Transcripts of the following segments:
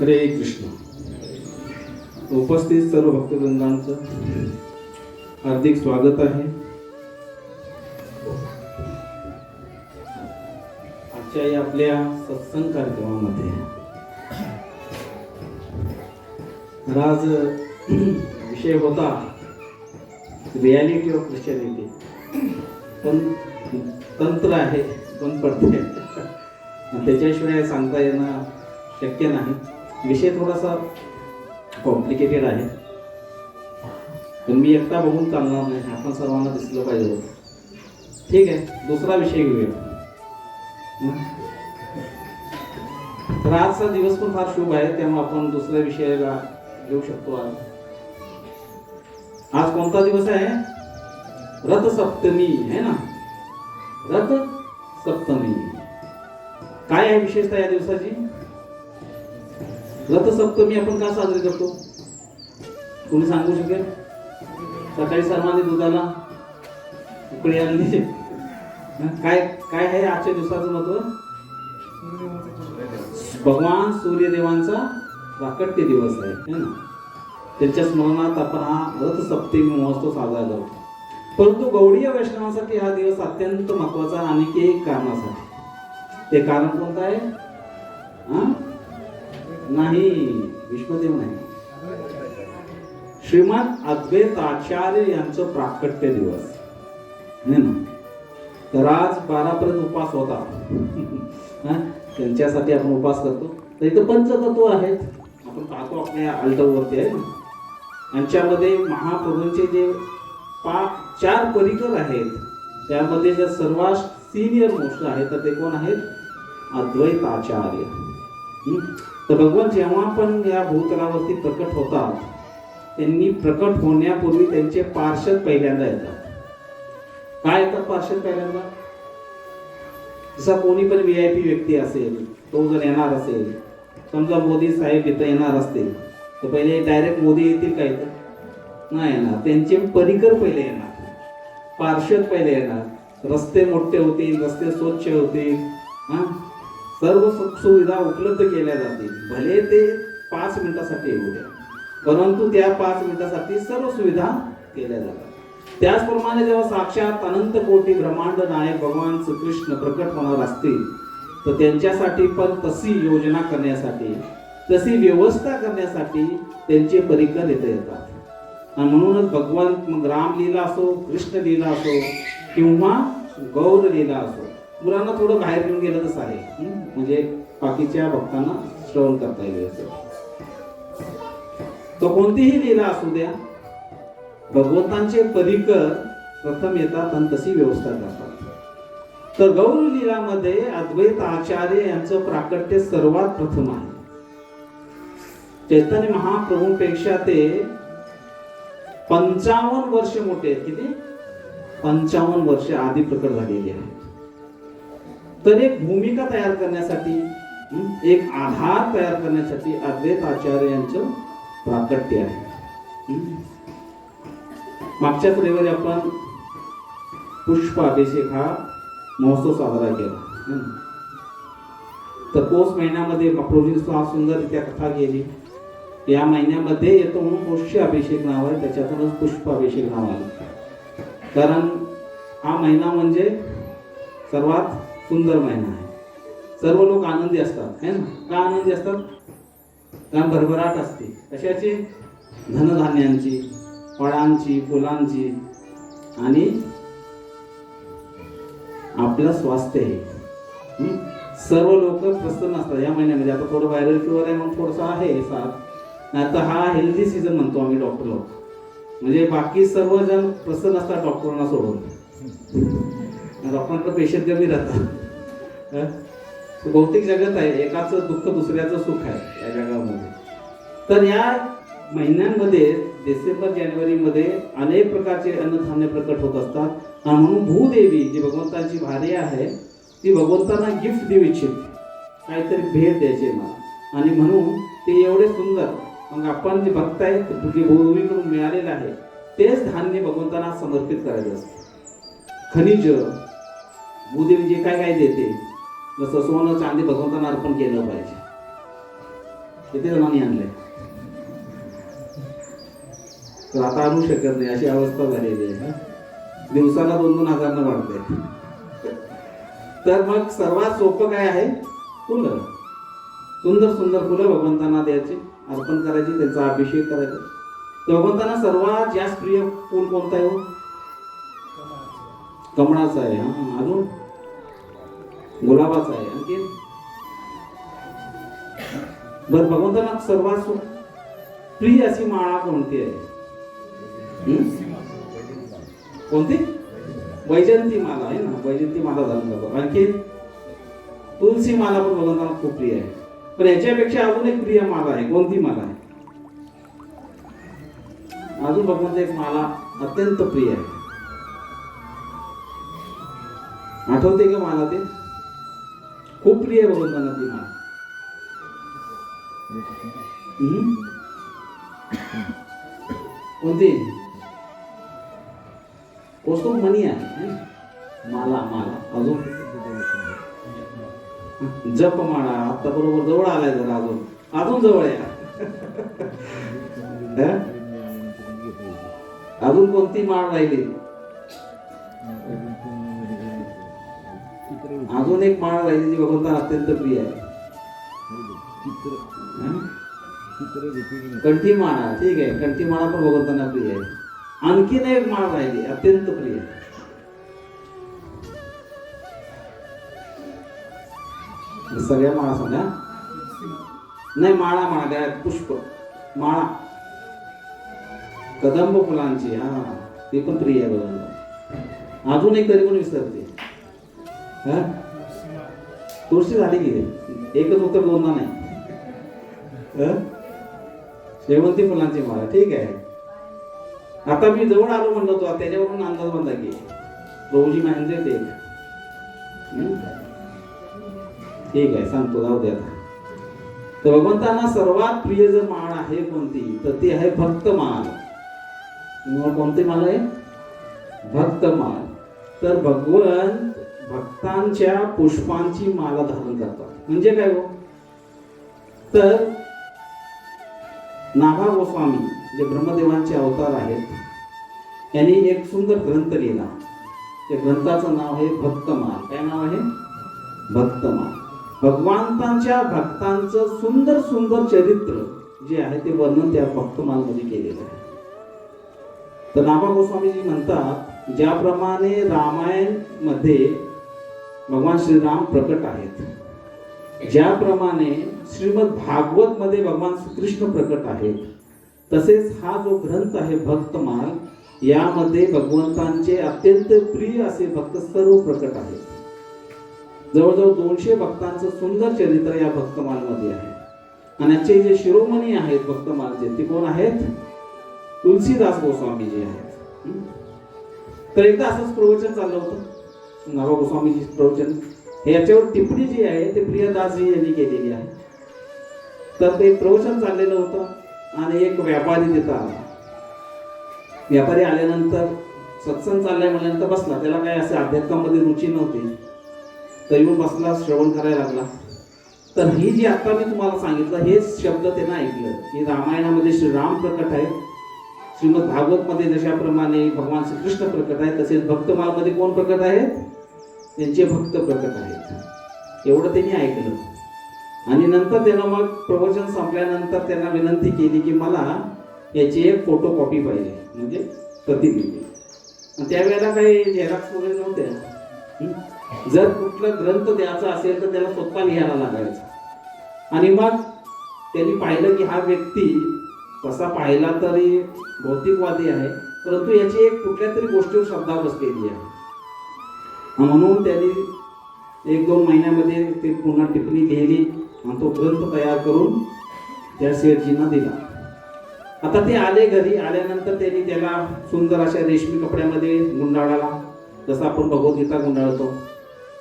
हरे कृष्ण. उपस्थित सर्व भक्तवृंदांचं हार्दिक स्वागत आहे. आजच्या या आपल्या सत्संग कार्यक्रमामध्ये आज विषय होता रियालिटी ऑफ क्रिश्चियनिटी. पण तंत्र आहे, पण पडते त्याच्याशिवाय सांगता येणं शक्य नाही. विषय थोडासा कॉम्प्लिकेटेड आहे, पण मी एकटा बघून चालणार नाही, आपण सर्वांना दिसलं पाहिजे. ठीक आहे, दुसरा विषय घेऊया. तर आजचा दिवस पण फार शुभ आहे, त्यामुळे आपण दुसऱ्या विषयाला घेऊ शकतो. आज कोणता दिवस आहे? रथ सप्तमी आहे ना. रथ सप्तमी काय आहे विशेषता या दिवसाची? रथ सप्तमी आपण का साजरी करतो? कोणी सांगू शकेल? सकाळी सर्वांनी दुधाला उकळी आणली. काय काय आहे आजच्या दिवसाचं महत्व? भगवान सूर्यदेवांचा प्राकट्य दिवस आहे ना. त्यांच्या स्मरणात आपण हा रथ सप्तमी महोत्सव साजरा करतो. परंतु गौडीय वैष्णवांसाठी हा दिवस अत्यंत महत्वाचा आणखी एक कारणासाठी. ते कारण कोणतं आहे? नाही, विश्वदेव नाही, श्रीमद अद्वैत आचार्य यांचं प्राकट्य दिवस है ना. तर आज 12 पर्यंत उपास होता. त्यांच्यासाठी आपण उपास करतो. तर इथं पंचतत्व आहेत, आपण पाहतो आपल्या अल्टरवरती आहे ना. यांच्यामध्ये महाप्रभूंचे जे 4 परिकर आहेत, त्यामध्ये जे सर्वात सिनियर मोस्ट आहेत तर ते कोण आहेत? अद्वैत आचार्य. तर भगवान जेव्हा पण या भूतलावरती प्रकट होतात, त्यांनी प्रकट होण्यापूर्वी त्यांचे पार्षद पहिल्यांदा येतात. काय येतात पार्षद पहिल्यांदा? जसा कोणी पण VIP व्यक्ती असेल, तो जर येणार असेल, समजा मोदी साहेब इथं येणार असतील, तर पहिले डायरेक्ट मोदी येतील का इथं? नाही येणार. त्यांचे परिकर पहिले येणार, पार्षद पहिले येणार. रस्ते मोठे होतील, रस्ते स्वच्छ होतील, सर्व सुख सुविधा उपलब्ध केल्या जातील. भले ते 5 मिनिटासाठी येऊ द्या, परंतु त्या 5 मिनिटासाठी सर्व सुविधा केल्या जातात. त्याचप्रमाणे जेव्हा साक्षात अनंत कोटी ब्रह्मांड नायक भगवान श्रीकृष्ण प्रकट होणार असतील, तर त्यांच्यासाठी पण तशी योजना करण्यासाठी, तशी व्यवस्था करण्यासाठी त्यांचे परिकर इथे येतात. आणि म्हणूनच भगवान मग रामलीला असो, कृष्ण लीला असो किंवा गौर लीला असो, मुलांना थोडं बाहेर घेऊन गेलं तसं आहे, म्हणजे बाकीच्या भक्तांना श्रवण करता येईल असं. तो कोणतीही लीला असू द्या, भगवंतांचे परिकर प्रथम येतात आणि तशी व्यवस्था करतात. तर गौर लीलामध्ये अद्वैत आचार्य यांचं प्राकट्य सर्वात प्रथम आहे. चैतन्य महाप्रभूंपेक्षा ते 55 वर्ष मोठे आहेत. किती? 55 वर्ष आधी प्रकट झालेले आहेत. तर एक भूमिका तयार करण्यासाठी, एक आधार तयार करण्यासाठी अद्वैत आचार्य यांचं प्राकट्य आहे. मागच्याच रविवारी आपण पुष्पाभिषेक हा महोत्सव साजरा केला. तर पौष महिन्यामध्ये प्रभूंची सुंदर कथा गेली. या महिन्यामध्ये येतो म्हणून पुष्पाभिषेक नाव आहे, त्याच्यातूनच पुष्पाभिषेक नाव आलं. कारण हा महिना म्हणजे सर्वात सुंदर महिना आहे. सर्व लोक आनंदी असतात है ना. का आनंदी असतात? कारण भरभराट असते. कशाची? धनधान्यांची, फळांची, फुलांची, आणि आपलं स्वास्थ्य आहे. सर्व लोक प्रसन्न असतात या महिन्यामध्ये. आता थोडं व्हायरल फिवर आहे म्हणून थोडंसं आहे साथ, नाही तर हा हेल्दी सीझन म्हणतो आम्ही डॉक्टर लोक. म्हणजे बाकी सर्वजण प्रसन्न असतात डॉक्टरांना सोडून. डॉक्टरांकडे पेशंट कमी राहतात. भौतिक जगत आहे, एकाचं दुःख दुसऱ्याचं सुख आहे या जगामध्ये. तर या महिन्यांमध्ये डिसेंबर जानेवारीमध्ये अनेक प्रकारचे अन्नधान्य प्रकट होत असतात. आणि म्हणून भूदेवी जी भगवंताची भार्या आहे, ती भगवंतांना गिफ्ट देऊ इच्छिते, काहीतरी भेट द्यायची मला. आणि म्हणून ते एवढे सुंदर, मग आपण जे भक्त आहेत जे भूदेवीकडून मिळालेलं आहे तेच धान्य भगवंतांना समर्पित करायचं असतं. खनिज भूदेवी जे काय काय देते, जसं सोनं चांदी भगवंतांना अर्पण केलं पाहिजे. किती जणांनी आणले? तर आता आणू शकत नाही अशी अवस्था झालेली आहे. दिवसाला 2-2 हजार वाढते. तर मग सर्वात सोपं काय आहे? फुलं. सुंदर सुंदर फुलं भगवंतांना द्यायची, अर्पण करायची, त्यांचा अभिषेक करायचा. भगवंतांना सर्वात जास्त प्रिय फुल कोणतं आहे? कमळाचं आहे. हा, अजून गुलाबाचं आहे. आणखी बरं, भगवंतांना सर्वात प्रिय अशी माळा कोणती आहे? कोणती? वैजंती माला आहे ना, वैजंती माला धारण करतो. आणखी तुलसी माला पण भगवंतांना खूप प्रिय आहे. पण याच्यापेक्षा अजून एक प्रिय माला आहे. कोणती माला आहे? अजून भगवंत एक माला अत्यंत प्रिय आहे. आठवते का मला ते? खूप प्रिय आहे भगवंतांना ती माला. कोणती? कौस्तुभ मणी आहे. माला माला अजून जप माळा. आता बरोबर जवळ आलाय जरा. अजून जवळ आहे. अजून कोणती माळ राहिली? अजून एक माळ राहिली जी भगवंतांना अत्यंत प्रिय आहे. कंठी माळा. ठीक आहे, कंठी माळा पण भगवंतांना प्रिय आहे. आणखीन एक माळ राहिली अत्यंत प्रिय. सगळ्या माळा सांगा. नाही, माळा माळा काय? पुष्प माळा कदंब फुलांची. हा, ती पण प्रिय आहे भगवंतांना. अजून एक तरी पण विसरते. तुळशी झाली की एकच उत्तर, दोनदा नाही. शेवंती फुलांची माळा. ठीक आहे. आता मी जवळ आलो म्हणलो होतो, त्याच्यावरून अंदाज बांधा की प्रभूजी म्हणजे ते. ठीक आहे, सांगतो, जाऊ द्या. तर भगवंतांना सर्वात प्रिय जर माळ आहे कोणती, तर ती आहे भक्त माळ. कोणती माळ आहे? भक्त माळ. तर भगवंत भक्तांच्या पुष्पांची माला धारण करतात. म्हणजे काय हो? तर नाभा गोस्वामी जे ब्रह्मदेवांचे अवतार आहेत, यांनी एक सुंदर ग्रंथ लिहिला. त्या ग्रंथाचं नाव आहे भक्तमाल. काय नाव आहे? भक्तमाल. भगवंतांच्या भक्तांचं सुंदर सुंदर चरित्र जे आहे ते वर्णन त्या भक्तमाल मध्ये केलेलं आहे. तर नाभा गोस्वामीजी म्हणतात, ज्याप्रमाणे रामायण मध्ये भगवान श्रीराम प्रकट आहेत, ज्याप्रमाणे श्रीमद भागवत मध्ये भगवान श्रीकृष्ण प्रकट आहेत, तसेच हा जो ग्रंथ आहे भक्तमाल, यामध्ये भगवंतांचे अत्यंत प्रिय असे भक्त सर्व प्रकट आहेत. जवळजवळ 200 भक्तांचं सुंदर चरित्र या भक्तमालमध्ये आहे. आणि याचे जे शिरोमणी आहेत भक्तमालचे, ते कोण आहेत? तुलसीदास गोस्वामीजी आहेत. तर एकदा असंच प्रवचन चाललं होतं, नाभा गोस्वामीजी प्रवचन. याच्यावर टिप्पणी जी आहे ते प्रियदासजी यांनी केलेली आहे. तर ते प्रवचन चाललेलं होतं आणि एक व्यापारी तिथं आला. व्यापारी आल्यानंतर सत्संग चाललाय म्हणल्यानंतर बसला. त्याला काय असं अध्यात्मामध्ये रुची नव्हती, तर येऊन बसला, श्रवण करायला लागला. तर ही जी आता मी तुम्हाला सांगितलं हेच शब्द त्यानं ऐकलं की रामायणामध्ये श्रीराम प्रकट आहे, श्रीमद भागवत मध्ये जशाप्रमाणे भगवान श्रीकृष्ण प्रकट आहे, तसेच भक्तमालमध्ये कोण प्रकट आहेत? त्यांचे भक्त प्रकट आहेत. एवढं त्यांनी ऐकलं. आणि नंतर त्यानं मग प्रवचन संपल्यानंतर त्यांना विनंती केली की मला याची एक फोटो कॉपी पाहिजे, म्हणजे प्रतिलिपी. आणि त्यावेळेला काही झेरॉक्स वगैरे नव्हत्या. जर कुठला ग्रंथ द्यायचा असेल तर त्याला स्वतः लिहायला लागायचं. आणि मग त्यांनी पाहिलं की हा व्यक्ती कसा पाहिला तरी भौतिकवादी आहे, परंतु याची एक कुठल्या तरी गोष्टीवर श्रद्धा बसलेली आहे. म्हणून त्यांनी 1-2 महिन्यामध्ये ते पुन्हा टिप्पणी लिहिली आणि तो ग्रंथ तयार करून त्या शेठजींना दिला. आता ते आले घरी. आल्यानंतर त्यांनी त्याला सुंदर अशा रेशमी कपड्यामध्ये गुंडाळला, जसं आपण भगवद्गीता गुंडाळतो,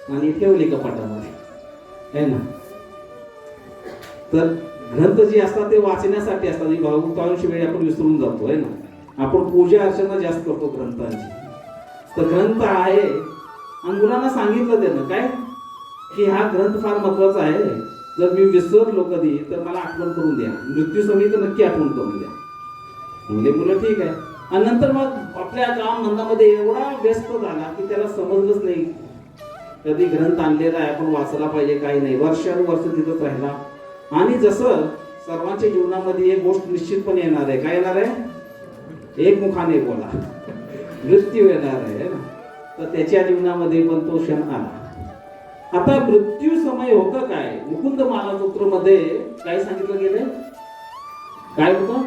आणि ठेवली कपाटामध्ये, आहे ना. तर ग्रंथ जे असतात ते वाचण्यासाठी असतात. बहुतांश वेळी आपण विसरून जातो, आहे ना. आपण पूजा अर्चना जास्त करतो ग्रंथांची. तर ग्रंथ आहे आणि मुलांना सांगितलं त्यानं काय की हा ग्रंथ फार महत्वाचा आहे, जर मी विसरलो कधी तर मला आठवण करून द्या, मृत्यू समयी तर नक्की आठवण करून द्या. म्हणजे मुलं ठीक आहे. आणि नंतर मग आपल्या काम धंद्यामध्ये एवढा व्यस्त झाला की त्याला समजलंच नाही कधी ग्रंथ आणलेला आहे आपण वाचला पाहिजे, काही नाही, वर्षानुवर्ष तिथंच राहिला. आणि जसं सर्वांच्या जीवनामध्ये एक गोष्ट निश्चितपणे येणार आहे, काय येणार आहे? एक मुखाने बोला, मृत्यू येणार आहे ना. तर त्याच्या जीवनामध्ये पण तो क्षण आला. आता मृत्यू समय होतं काय? मुकुंद माला मध्ये काय सांगितलं गेलं? काय होतं?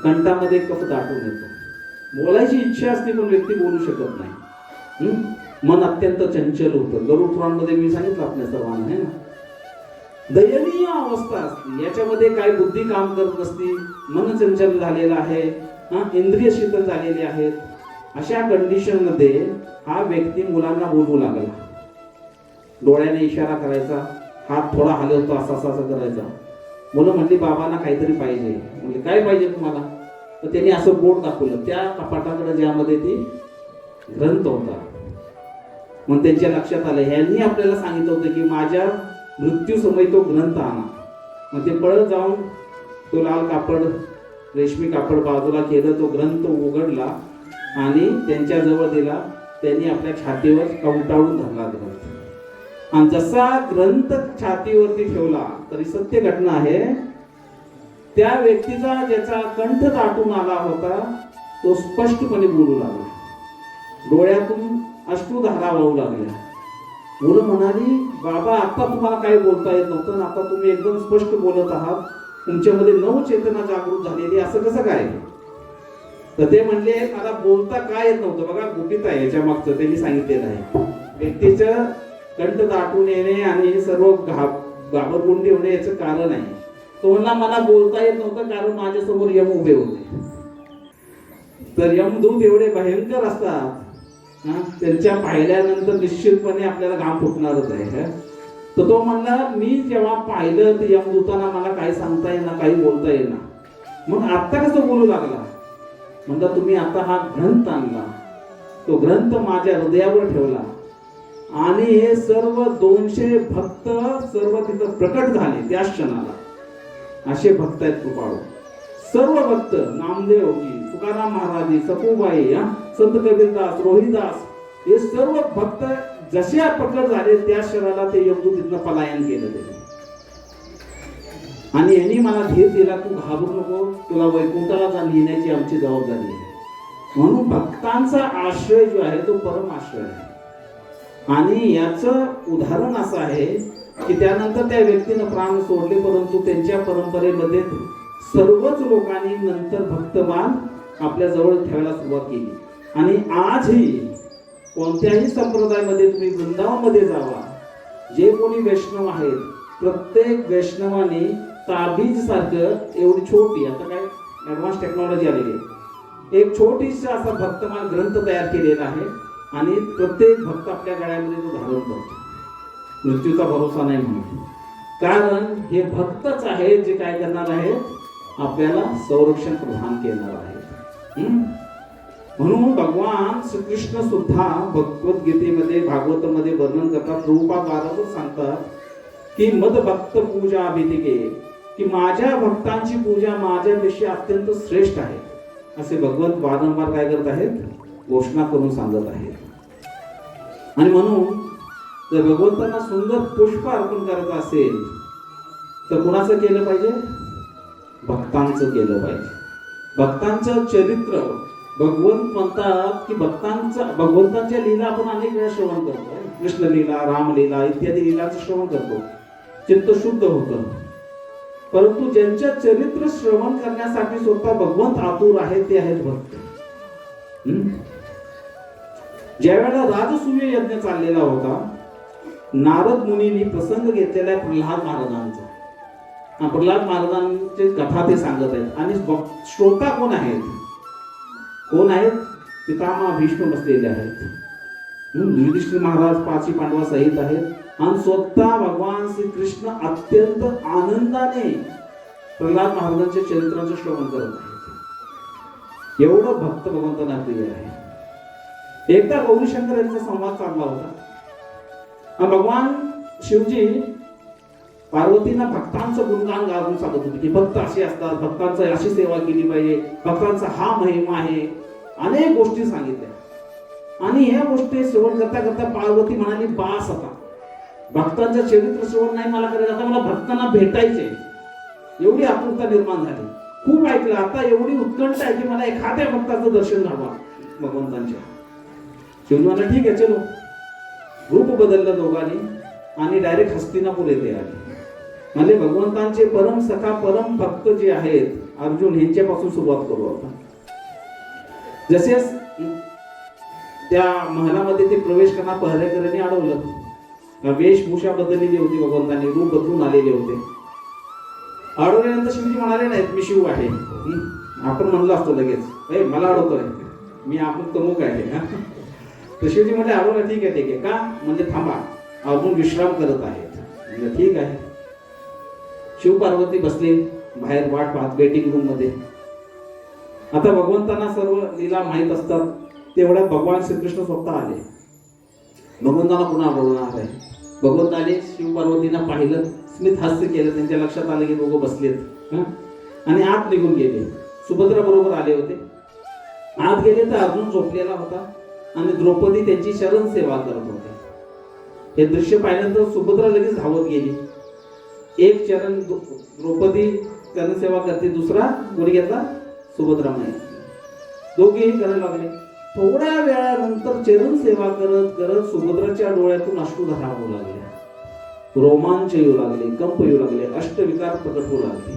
कंठामध्ये कफ दाटून येतो. बोलायची इच्छा असते पण व्यक्ती बोलू शकत नाही. मन अत्यंत चंचल होतं. गरुड पुराणमध्ये मी सांगितलं आपल्या सर्वांना, आहे ना. दयनीय अवस्था असते. याच्यामध्ये काय बुद्धी काम करत नसती, मन चंचल झालेलं आहे, इंद्रिय शिथिल झालेले आहेत. अशा कंडिशन मध्ये हा व्यक्ती मुलांना बोलू लागला. डोळ्याने इशारा करायचा, हात थोडा हलवतो, असा असा करायचा. मुलं म्हटली बाबांना काहीतरी पाहिजे. म्हणजे काय पाहिजे तुम्हाला? तर त्यांनी असं बोट दाखवलं त्या कपाटाकडे ज्यामध्ये ती ग्रंथ होता. मग त्यांच्या लक्षात आलं ह्यांनी आपल्याला सांगितलं होतं की माझ्या मृत्यू समय तो ग्रंथ आणा. मग ते पळत जाऊन तो लाल कापड, रेशमी कापड बाजूला केलं, तो ग्रंथ उघडला आणि त्यांच्या जवळ दिला. त्यांनी आपल्या छातीवर कवटाळून धरला ग्रंथ. आणि जसा ग्रंथ छातीवरती ठेवला, तरी सत्य घटना आहे, त्या व्यक्तीचा ज्याचा कंठ दाटून आला होता तो स्पष्टपणे बोलू लागला. डोळ्यातून अश्रुधारा वाहू लागल्या. मुलं म्हणाली बाबा आता तुम्हाला काय बोलता येत नव्हतं, आता तुम्ही एकदम स्पष्ट बोलत आहात, तुमच्यामध्ये नव चेतना जागृत झालेली, असं कसं काय? तर ते म्हणले मला बोलता काय येत नव्हतं. बघा गुपित आहे याच्या मागचं, त्यांनी सांगितलेलं आहे. व्यक्तीचं कंठ दाटून येणे आणि सर्व घाबरगुंडी होणे याचं कारण आहे. तो म्हणला मला बोलता येत नव्हतं कारण माझ्यासमोर यम उभे होते. तर यमदूत एवढे भयंकर असतात, त्यांच्या पाहिल्यानंतर निश्चितपणे आपल्याला घाम फुटणारच आहे. तर तो म्हणला मी जेव्हा पाहिलं तर यमदूतांना मला काही सांगता येईना, काही बोलता येईना. मग आता कसं बोलू लागला? म्हणला तुम्ही आता हा ग्रंथ आणला, तो ग्रंथ माझ्या हृदयावर ठेवला आणि हे सर्व 200 भक्त सर्व तिथं प्रकट झाले त्या क्षणाला. असे भक्त आहेत कृपाळू. सर्व भक्त नामदेवजी, तुकाराम महाराज, सखूबाई, संत कबीरदास, रोहिदास, हे सर्व भक्त जसे प्रकट झाले त्या क्षणाला ते यमदूत तिथनं पलायन केलं त्यांनी. आणि यांनी मला धीर दिला, तू घाबरू नको, तुला वैकुंठाला नेण्याची आमची जबाबदारी आहे. म्हणून भक्तांचा आश्रय जो आहे तो परम आश्रय आहे. आणि याचं उदाहरण असं आहे की त्यानंतर त्या व्यक्तीनं प्राण सोडले, परंतु त्यांच्या परंपरेमध्ये सर्वच लोकांनी नंतर भक्तमान आपल्या जवळ ठेवायला सुरुवात केली. आणि आजही कोणत्याही संप्रदायामध्ये तुम्ही वृंदावनमध्ये जावा, जे कोणी वैष्णव आहेत, प्रत्येक वैष्णवाने ताबीज सारखं एवढी छोटी, आता काय ऍडव्हान्स टेक्नॉलॉजी आलेली आहे, एक छोटीसा असा भक्तमान ग्रंथ तयार केलेला आहे. आणि प्रत्येक भक्त आपल्या गळ्यामध्ये तो धारण करतो, मृत्यूचा भरोसा नाही म्हणून. कारण हे भक्तच आहे जे काय करणार आहेत, आपल्याला संरक्षण प्रदान करणार आहेत. म्हणून भगवान श्रीकृष्ण सुद्धा भगवद्गीतेमध्ये, भागवतामध्ये वर्णन करतात, प्रभुपाद वारंवार सांगतात की मद भक्त पूजा भीतिके, की माझ्या भक्तांची पूजा माझ्यापेक्षा अत्यंत श्रेष्ठ आहे, असे भगवंत वारंवार काय करत आहेत, घोषणा करून सांगत आहेत. आणि म्हणून जर भगवंतांना सुंदर पुष्प अर्पण करायचं असेल तर कुणाचं केलं पाहिजे? भक्तांचं केलं पाहिजे. भक्तांचं चरित्र, भगवंत म्हणतात की भगवंताच्या लीला आपण अनेक वेळा श्रवण करतो, कृष्ण लीला, रामलीला इत्यादी लीलाचं श्रवण करतो, चित्त शुद्ध होतं. परंतु ज्यांच्या चरित्र श्रवण करण्यासाठी स्वतः भगवंत आतुर आहेत ते आहेत भक्त. ज्या वेळेला राजसूय यज्ञ चाललेला होता, नारद मुनींनी प्रसंग घेतलेला आहे प्रल्हाद महाराजांचा. प्रल्हाद महाराजांची कथा ते सांगत आहेत. आणि श्रोता कोण आहेत? कोण आहेत? पितामह भीष्म बसलेले आहेत. युधिष्ठिर महाराज 5 पांडवा सहित आहेत. आणि स्वतः भगवान श्री कृष्ण अत्यंत आनंदाने प्रल्हाद महाराजांच्या चरित्राचं श्रवण करत आहेत. एवढं भक्त भगवंतांना प्रिय आहे. एकदा गौरीशंकर यांचा संवाद चालला होता. भगवान शिवजी पार्वतींना भक्तांचं गुणगान गाऊन सांगत होती की भक्त असे असतात, भक्तांचं अशी सेवा केली पाहिजे, भक्तांचा हा महिमा आहे, अनेक गोष्टी सांगितल्या. आणि ह्या गोष्टी श्रवण करता करता पार्वती म्हणाली बास आता, भक्तांचं चरित्र श्रवण नाही मला करायचं, आता मला भक्तांना भेटायचे. एवढी आतुरता निर्माण झाली, खूप ऐकलं, आता एवढी उत्कंठ आहे की मला एखाद्या भक्ताचं दर्शन घ्यावं भगवंतांच्या. शिवजी म्हणला ठीक आहे चलो. रूप बदललं दोघांनी आणि डायरेक्ट हस्तिनापूर येथे आले. म्हणजे भगवंतांचे परम सखा परम भक्त जे आहेत अर्जुन यांच्यापासून सुरुवात करू आपण. जसे त्या महलामध्ये ते प्रवेश करणार पहरेकरांनी अडवलं, वेशभूषा बदललेली होती, भगवंतांनी रूप बदलून आलेले होते. अडवल्यानंतर शिवजी म्हणाले नाहीत मी शिव आहे. आपण म्हणलं असतो लगेच मला अडवतोय, मी आपण तमुक आहे. तर शिवजी म्हटले अडवलं ठीक आहे ठीक आहे. का म्हणजे थांबा अजून विश्राम करत आहेत. म्हणजे ठीक आहे. शिव पार्वती बसले बाहेर वाट पाहत वेटिंग रूम मध्ये. आता भगवंतांना सर्व लीला माहीत असतात. तेवढ्यात भगवान श्रीकृष्ण स्वतः आले. भगवंतांना पुन्हा बोलणार आहे. भगवंत आले, शिव पार्वतींना पाहिलं, स्मित हास्य केलं, त्यांच्या लक्षात आलं की दोघं बसलेत आणि आत निघून गेले. सुभद्रा बरोबर आले होते. आत गेले तर अर्जुन झोपलेला होता आणि द्रौपदी त्यांची शरण सेवा करत होते. हे दृश्य पाहिल्यानंतर सुभद्रा लगेच धावत गेली. एक चरण द्रौपदी चरण सेवा करते, दुसरा कोणी घेतला सुभद्रा माई. दोघेही करायला लागले. थोड्या वेळानंतर चरण सेवा करत करत सुभद्राच्या डोळ्यातून अश्रुधारा होऊ लागल्या, रोमांच येऊ लागले, कंप येऊ लागले, अष्टविकार प्रकट होऊ लागले.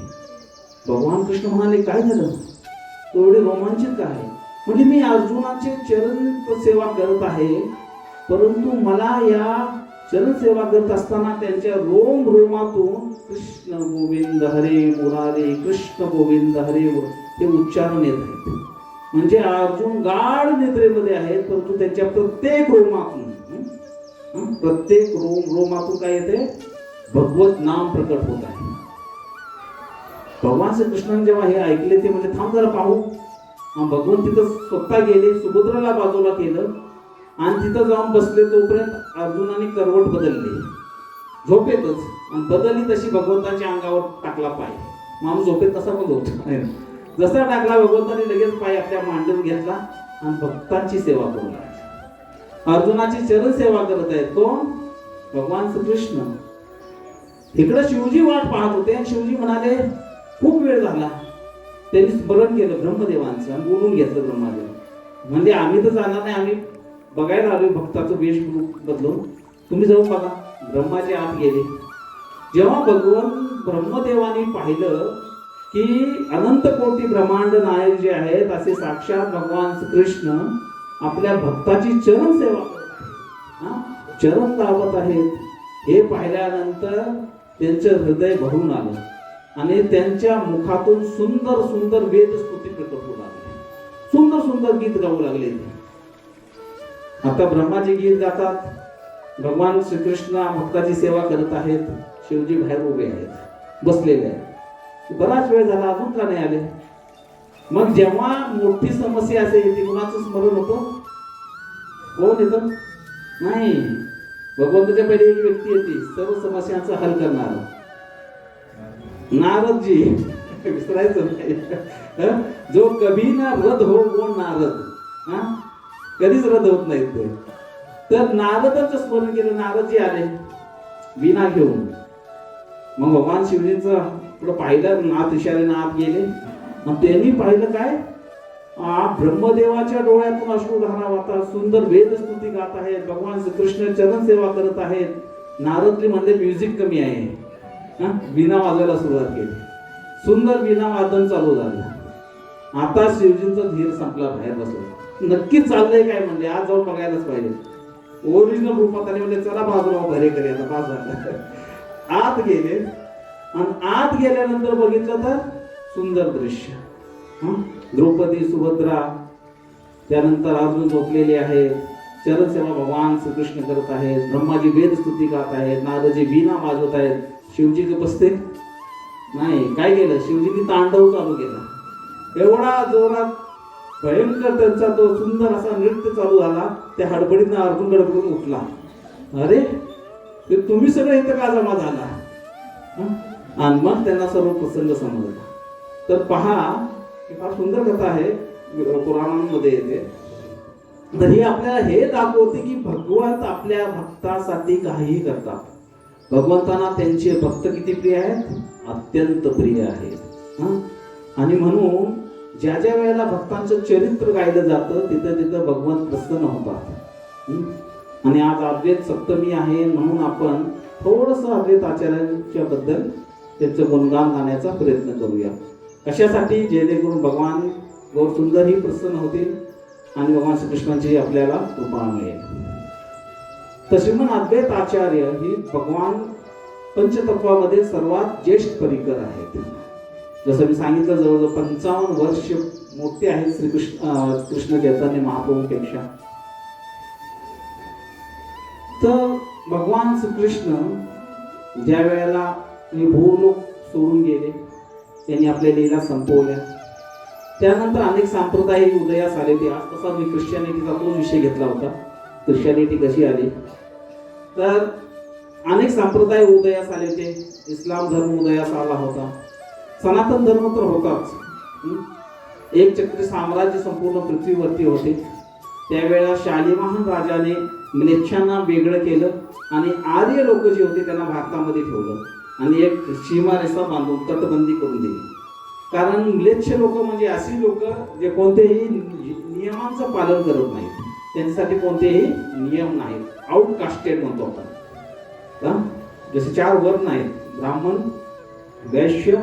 भगवान कृष्ण म्हणाले काय झालं, तो एवढे रोमांचित काय? म्हणजे मी अर्जुनाचे चरण सेवा करत आहे, परंतु मला या चरण सेवा करत असताना त्यांच्या रोम रोमातून कृष्ण गोविंद हरे मुरारे, कृष्ण गोविंद हरे हे उच्चारण येत आहेत. म्हणजे अर्जुन गाढ निद्रेमध्ये आहेत, परंतु त्यांच्या प्रत्येक रोमातून काय येते, भगवत नाम प्रकट होत आहे. भगवान श्रीकृष्णाने जेव्हा हे ऐकले ते म्हणजे थांब जरा पाहू. भगवान तिथं स्वतः गेले, सुभद्राला बाजूला केलं आणि तिथं जाऊन बसले. तोपर्यंत अर्जुनाने करवट बदलली, झोपेतच, आणि बदलली तशी भगवंताच्या अंगावर टाकला पाय. माणूस झोपेत तसा पण होतो. जसा टाकला भगवंताने लगेच पाय आपल्या मांडीवर घेतला आणि भक्तांची सेवा करू लागला. अर्जुनाची चरण सेवा करत आहेत कोण? भगवान श्रीकृष्ण. इकडे शिवजी वाट पाहत होते आणि शिवजी म्हणाले खूप वेळ झाला. त्यांनी स्मरण केलं ब्रह्मदेवांचं आणि बोलून घेतलं ब्रह्मदेव. म्हणजे आम्ही तर जाणार नाही, आम्ही बघायला आलोय भक्ताचं वेश बदलून, तुम्ही जाऊन बघा. ब्रह्माचे आत गेले. जेव्हा भगवान ब्रह्मदेवाने पाहिलं की अनंत कोटी ब्रह्मांड नायक जे आहेत असे साक्षात भगवान कृष्ण आपल्या भक्ताची चरण सेवा करत आहेत, चरण लावत आहेत, हे पाहिल्यानंतर त्यांचं हृदय भरून आलं आणि त्यांच्या मुखातून सुंदर सुंदर वेद स्तुती प्रकट होऊ लागली, सुंदर सुंदर गीत गाऊ लागले. आता ब्रह्माचे गीत गातात, भगवान श्रीकृष्ण भक्ताची सेवा करत आहेत, शिवजी बाहेर उभे आहेत, बसलेले आहेत. बराच वेळ झाला अजून का नाही आले. मग जेव्हा मोठी समस्या असेल ती कुणाचं स्मरण होतं? कोण येतं? नाही, भगवंताच्या पहिले एक व्यक्ती येते सर्व समस्यांचा हल करणार, नारदजी. विसरायचं नाही. जो कभी ना रद हो वो नारद, कधीच रद होत नाही ते. तर नारदांचं स्मरण केलं. नारदजी आले वीणा घेऊन. मग भगवान शिवजींचं पुढे पाहिलं, नाथ इशाऱ्याने आत गेले. मग त्यांनी पाहिलं काय, ब्रह्मदेवाच्या डोळ्यातून अश्रुधारा वाहतात, सुंदर वेद स्तुती गात आहेत, भगवान श्रीकृष्ण चरण सेवा करत आहेत. नारदजी म्हणले म्युझिक कमी आहे, वीणा वाजवायला सुरुवात केली. सुंदर वीणा वादन चालू झालं. आता शिवजींचा धीर संपला, बाहेर बसला. नक्कीच चाललंय काय म्हणजे आज जाऊन बघायलाच पाहिजे. ओरिजिनल रूपात आले म्हणजे चला बाजूराव भरे करे आता पास झालं. आत गेले आणि आत गेल्यानंतर बघितलं तर सुंदर दृश्य. द्रौपदी, सुभद्रा, त्यानंतर अर्जुन झोपलेले आहेत, चरण सेवा भगवान श्रीकृष्ण करत आहेत, ब्रह्माजी वेद स्तुती गात आहेत, नारदजी वीणा वाजवत आहेत. शिवजी का बसते नाही. काय केलं शिवजींनी? तांडव चालू केला. एवढा जोरात भयंकर त्यांचा तो सुंदर असा नृत्य चालू झाला. त्या हडबडीनं अर्जुन गडबडून उठला. अरे ते तुम्ही सगळे इथं का जमा झाला? आणि मग त्यांना सर्व प्रसंग समजला. तर पहा, ही फार सुंदर कथा आहे, पुराणांमध्ये येते. तर ही आपल्याला हे दाखवते की भगवंत आपल्या भक्तासाठी काहीही करतात. भगवंतांना त्यांचे भक्त किती प्रिय आहेत, अत्यंत प्रिय आहेत. आणि म्हणून ज्या ज्या वेळेला भक्तांचं चरित्र गायलं जातं तिथं तिथं भगवंत प्रसन्न होतात. आणि आज अद्वैत सप्तमी आहे म्हणून आपण थोडंसं अद्वैत आचार्यांच्या बद्दल त्यांचं गुणगान गाण्याचा प्रयत्न करूया. कशासाठी? जेणेकरून भगवान गौरसुंदर ही प्रसन्न होतील आणि भगवान श्रीकृष्णांची आपल्याला कृपा मिळेल. तर श्रीमन अद्वैत आचार्य ही भगवान पंचतत्वामध्ये सर्वात ज्येष्ठ परिकर आहेत. जसं मी सांगितलं, जवळजवळ 55 वर्ष मोठे आहेत कृष्ण चैतन्य महाप्रभूपेक्षा. तर भगवान श्रीकृष्ण ज्या वेळेला हे भूलोक सोडून गेले, त्यांनी आपल्या लीला संपवल्या, त्यानंतर अनेक संप्रदाय उदयास आले होते. आज तसा मी ख्रिश्चॅनिटीचा तोच विषय घेतला होता, ख्रिश्चॅनिटी कशी आली. तर अनेक संप्रदाय उदयास आले होते. इस्लाम धर्म उदयास आला होता, सनातन धर्म तर होताच. एक चक्री साम्राज्य संपूर्ण पृथ्वीवरती होते. त्यावेळेला शालिवाहन राजाने म्लेच्छांना वेगळं केलं आणि आर्य लोक जे होते त्यांना भारतामध्ये ठेवलं आणि एक सीमारेषा बांधून तटबंदी करून दिली. कारण म्लेच्छ लोक म्हणजे अशी लोक जे कोणतेही नियमांचं पालन करत नाहीत, त्यांच्यासाठी कोणतेही नियम नाहीत. आउटकास्टेड म्हणतो आपण. जसे 4 वर्ण आहेत, ब्राह्मण, वैश्य,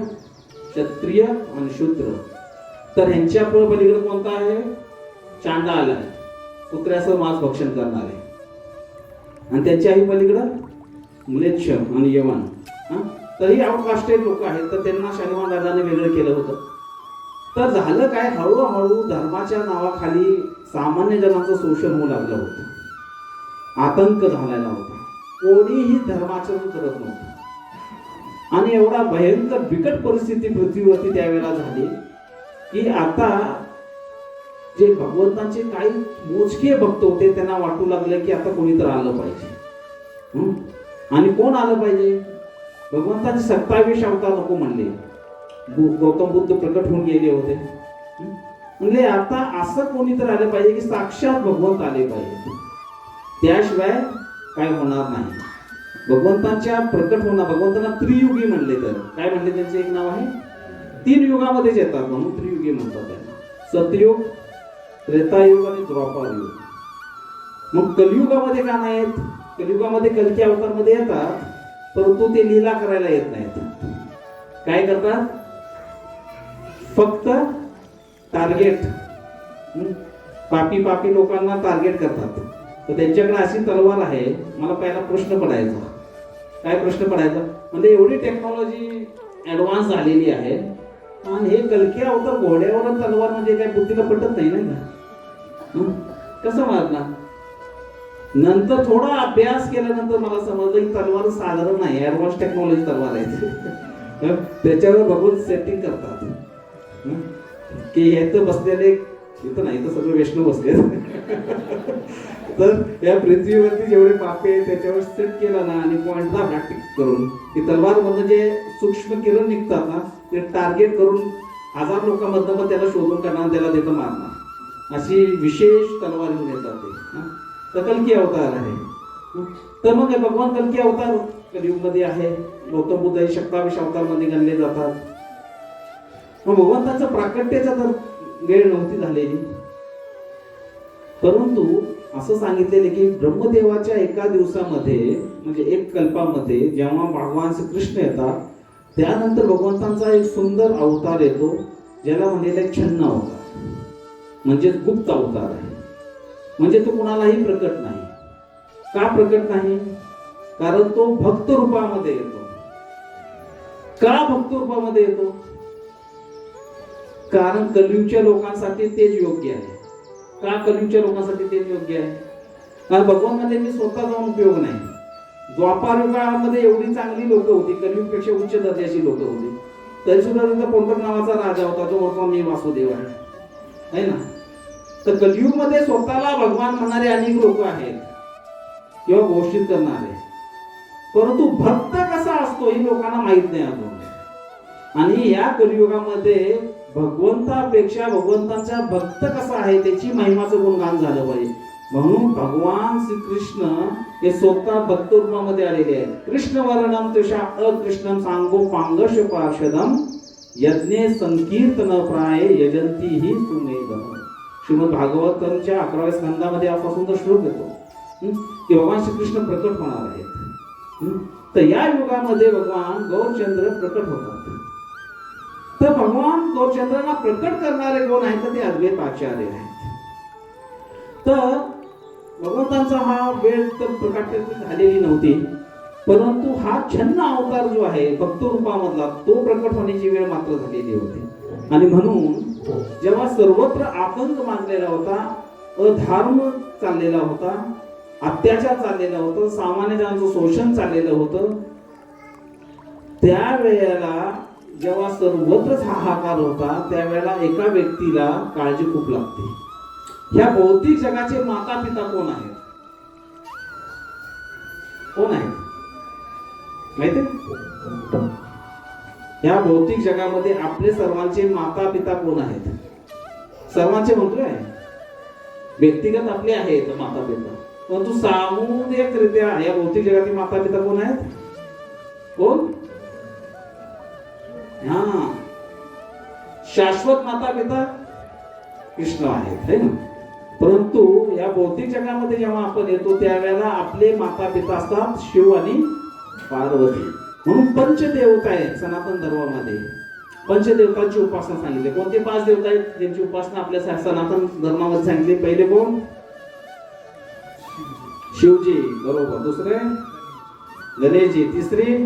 क्षत्रिय आणि शूद्र. तर ह्यांच्या पलीकडे कोणता आहे? चांडाल आहे, कुत्र्याचं मांस भक्षण करणारे. आणि त्यांच्याही पलीकडं म्लेच्छ आणि यवन. तरी आउटकास्टेड लोक आहेत. तर त्यांना शालिवाहन राजाने वेगळं केलं होतं. तर झालं काय, हळूहळू धर्माच्या नावाखाली सामान्य जनांचं शोषण होऊ लागलं होतं, आतंक झालेला होता. कोणीही धर्माचरण करत नव्हतं. आणि एवढा भयंकर बिकट परिस्थिती पृथ्वीवरती त्यावेळेला झाली की आता जे भगवंतांचे काही मोजके भक्त होते त्यांना वाटू लागले की आता कोणीतरी आलं पाहिजे. आणि कोण आलं पाहिजे? भगवंताचे 27 अवतार नको म्हणले. गौतम बुद्ध प्रकट होऊन गेले होते. म्हणजे आता असं कोणीतरी आलं पाहिजे की साक्षात भगवंत आले पाहिजे, त्याशिवाय काय होणार नाही. भगवंतांच्या प्रकट होणार, भगवंतांना त्रियुगी म्हणले. तर काय म्हणले? त्यांचं एक नाव आहे, 3 युगामध्येच येतात म्हणून त्रियुगी म्हणतात त्यांना. सतयुग, त्रेतायुग आणि द्वापार युग. मग कलियुगामध्ये का नाही येत? कलियुगामध्ये कल्की अवतार मध्ये येतात, परंतु ते लीला करायला येत नाहीत. काय करतात? फक्त टार्गेट, पापी लोकांना टार्गेट करतात. तर त्यांच्याकडे अशी तलवार आहे. मला पहिला प्रश्न पडायचा, काय प्रश्न पडायचा? म्हणजे एवढी टेक्नॉलॉजी ऍडव्हान्स झालेली आहे आणि हे कल्की अवतार घोड्यावर तलवार म्हणजे काय बुद्धीला पटत नाही ना. कसं मारणार? नंतर थोडा अभ्यास केल्यानंतर मला समजलं की तलवार साधारण नाही, ऍडव्हान्स टेक्नॉलॉजी तलवार आहे. त्याच्यावर बघून सेटिंग करतात की हे बसलेले इथं नाही, तर सगळे वैष्णव बसले. तर या पृथ्वीवरती जेवढे पापे आहेत त्याच्यावर सेट केला ना आणि पॉइंटला प्रॅक्टिस करून ती तलवार मधून जे सूक्ष्म किरण निघतात ना ते टार्गेट करून 1000 लोकांमधनं पण त्याला शोधून करणार, त्याला तिथं मारणार, अशी विशेष तलवार घेऊन येतात ते. तर कल्की अवतार आहे. तर मग भगवान कल्की अवतार कलियुग मध्ये आहे. गौतम बुद्ध 27 अवतार मध्ये गणले जातात. मग भगवंताचं प्राकट्याचा तर वेळ नव्हती झालेली, परंतु असं सांगितलेले की ब्रह्मदेवाच्या एका दिवसामध्ये म्हणजे एक कल्पामध्ये जेव्हा भगवान श्रीकृष्ण येतात त्यानंतर भगवंतांचा एक सुंदर अवतार येतो, ज्याला म्हणलेला छन्न अवतार म्हणजे गुप्त अवतार आहे. म्हणजे तो कुणालाही प्रकट नाही. का प्रकट नाही? कारण तो भक्त रूपामध्ये येतो. का भक्त रूपामध्ये येतो? कारण कलियुगच्या लोकांसाठी तेच योग्य आहे. का कलियुगच्या लोकांसाठी तेच योग्य आहे? कारण भगवान म्हणजे मी स्वतः जाऊन उपयोग नाही. द्वापार युगामध्ये एवढी चांगली लोक होती, कलियुगपेक्षा उच्च दर्जाची लोक होती, तरी सुद्धा त्यांचा पोंडक नावाचा राजा होता जो म्हणतो मी वासुदेव आहे ना. तर कलियुगमध्ये स्वतःला भगवान म्हणणारे अनेक लोक आहेत किंवा घोषित करणारे. परंतु भक्त कसा असतो हे लोकांना माहित नाही अजून. आणि या कलियुगामध्ये भगवंतापेक्षा भगवंतांचा भक्त कसा आहे त्याची महिमाचं गुणगान झालं पाहिजे. म्हणून भगवान श्रीकृष्ण हे स्वतः भक्त रूपामध्ये आलेले आहेत. कृष्ण वर्णम तुषा अकृष्णम सांगो पांगश पार्षदम यज्ञे संकीर्तन प्राय यजंती ही सुमेधम. श्रीमद भागवतमच्या 11व्या स्कंदामध्ये असा सुंदर श्लोक येतो की भगवान श्रीकृष्ण प्रकट होणार आहेत. तर या युगामध्ये भगवान गौरचंद्र प्रकट होतात. तर भगवान गौरचंद्रांना प्रकट करणारे कोण आहेत तर ते अद्वैत आचार्य आहेत. तर भगवंतांचा हा वेळ तर प्रकट झालेली नव्हती, परंतु हा छन्न अवतार जो आहे भक्त रूपामधला तो प्रकट होण्याची वेळ मात्र झालेली होती. आणि म्हणून जेव्हा सर्वत्र आतंक माजलेला होता, अधर्म चाललेला होता, अत्याचार चाललेला होता, सामान्य जणांचं शोषण चाललेलं होतं, त्यावेळेला जेव्हा सर्वत्र हाहाकार होता त्यावेळेला एका व्यक्तीला काळजी खूप लागते. ह्या भौतिक जगाचे माता पिता कोण आहेत? कोण आहेत माहिती? ह्या भौतिक जगामध्ये आपले सर्वांचे माता पिता कोण आहेत? सर्वांचे म्हणतोय, व्यक्तिगत आपले आहेत माता पिता, परंतु सामूहिकरित्या या भौतिक जगातील माता पिता कोण आहेत? कोण? हा, शाश्वत माता पिता कृष्ण आहेत, है ना. परंतु या भौतिक जगामध्ये जेव्हा आपण येतो त्यावेळेला आपले माता पिता असतात शिव आणि पार्वती. म्हणून पंचदेवता आहेत सनातन धर्मामध्ये. पंचदेवतांची उपासना सांगितली. कोणते 5 देवता आहेत ज्यांची उपासना आपल्या सनातन धर्मामध्ये सांगितली? पहिले कोण? शिवजी, बरोबर. दुसरे गणेशजी. तिसरी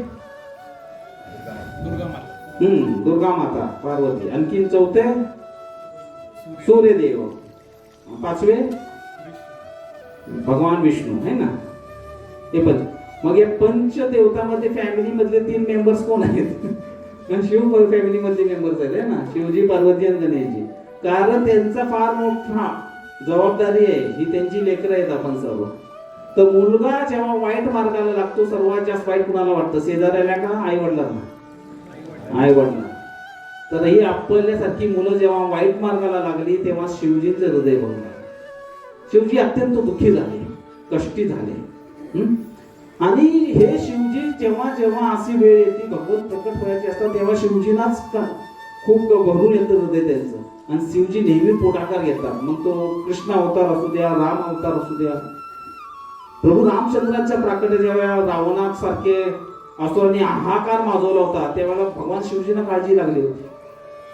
दुर्गा माता पार्वती. आणखीन चौथे सूर्यदेव. 5वे भगवान विष्णू, है ना. हे पण मग या पंचदेवतामध्ये फॅमिली मधले 3 मेंबर्स कोण आहेत? शिव फॅमिली मधले मेंबर्स आहेत, है ना. शिवजी, पार्वती आणि गणेशजी. कारण त्यांचा फार मोठा जबाबदारी आहे, ही त्यांची लेकरं आहेत आपण सर्व. तर मुलगा जेव्हा वाईट मार्गाला लागतो सर्वात जास्त वाईट कुणाला वाटतं? शेजाऱ्याला का आई वडिलांना? आई वडिलांना. तर ही आपल्यासारखी मुलं जेव्हा वाईट मार्गाला लागली तेव्हा शिवजींचे हृदय भरलं. शिवजी अत्यंत दुःखी झाले, कष्टी झाले. आणि हे शिवजी जेव्हा जेव्हा अशी वेळ येते भगवत प्रकट व्हायची असतात तेव्हा शिवजींनाच खूप भरून येतं हृदय त्यांचं. आणि शिवजी नेहमी पुढाकार घेतात. मग तो कृष्ण अवतार असू द्या, राम अवतार असू द्या. प्रभू रामचंद्रांच्या प्राकट्य जेव्हा रावणासारखे असुरांनी हाहाकार माजवला होता त्यावेळेला भगवान शिवजींना काळजी लागली होती.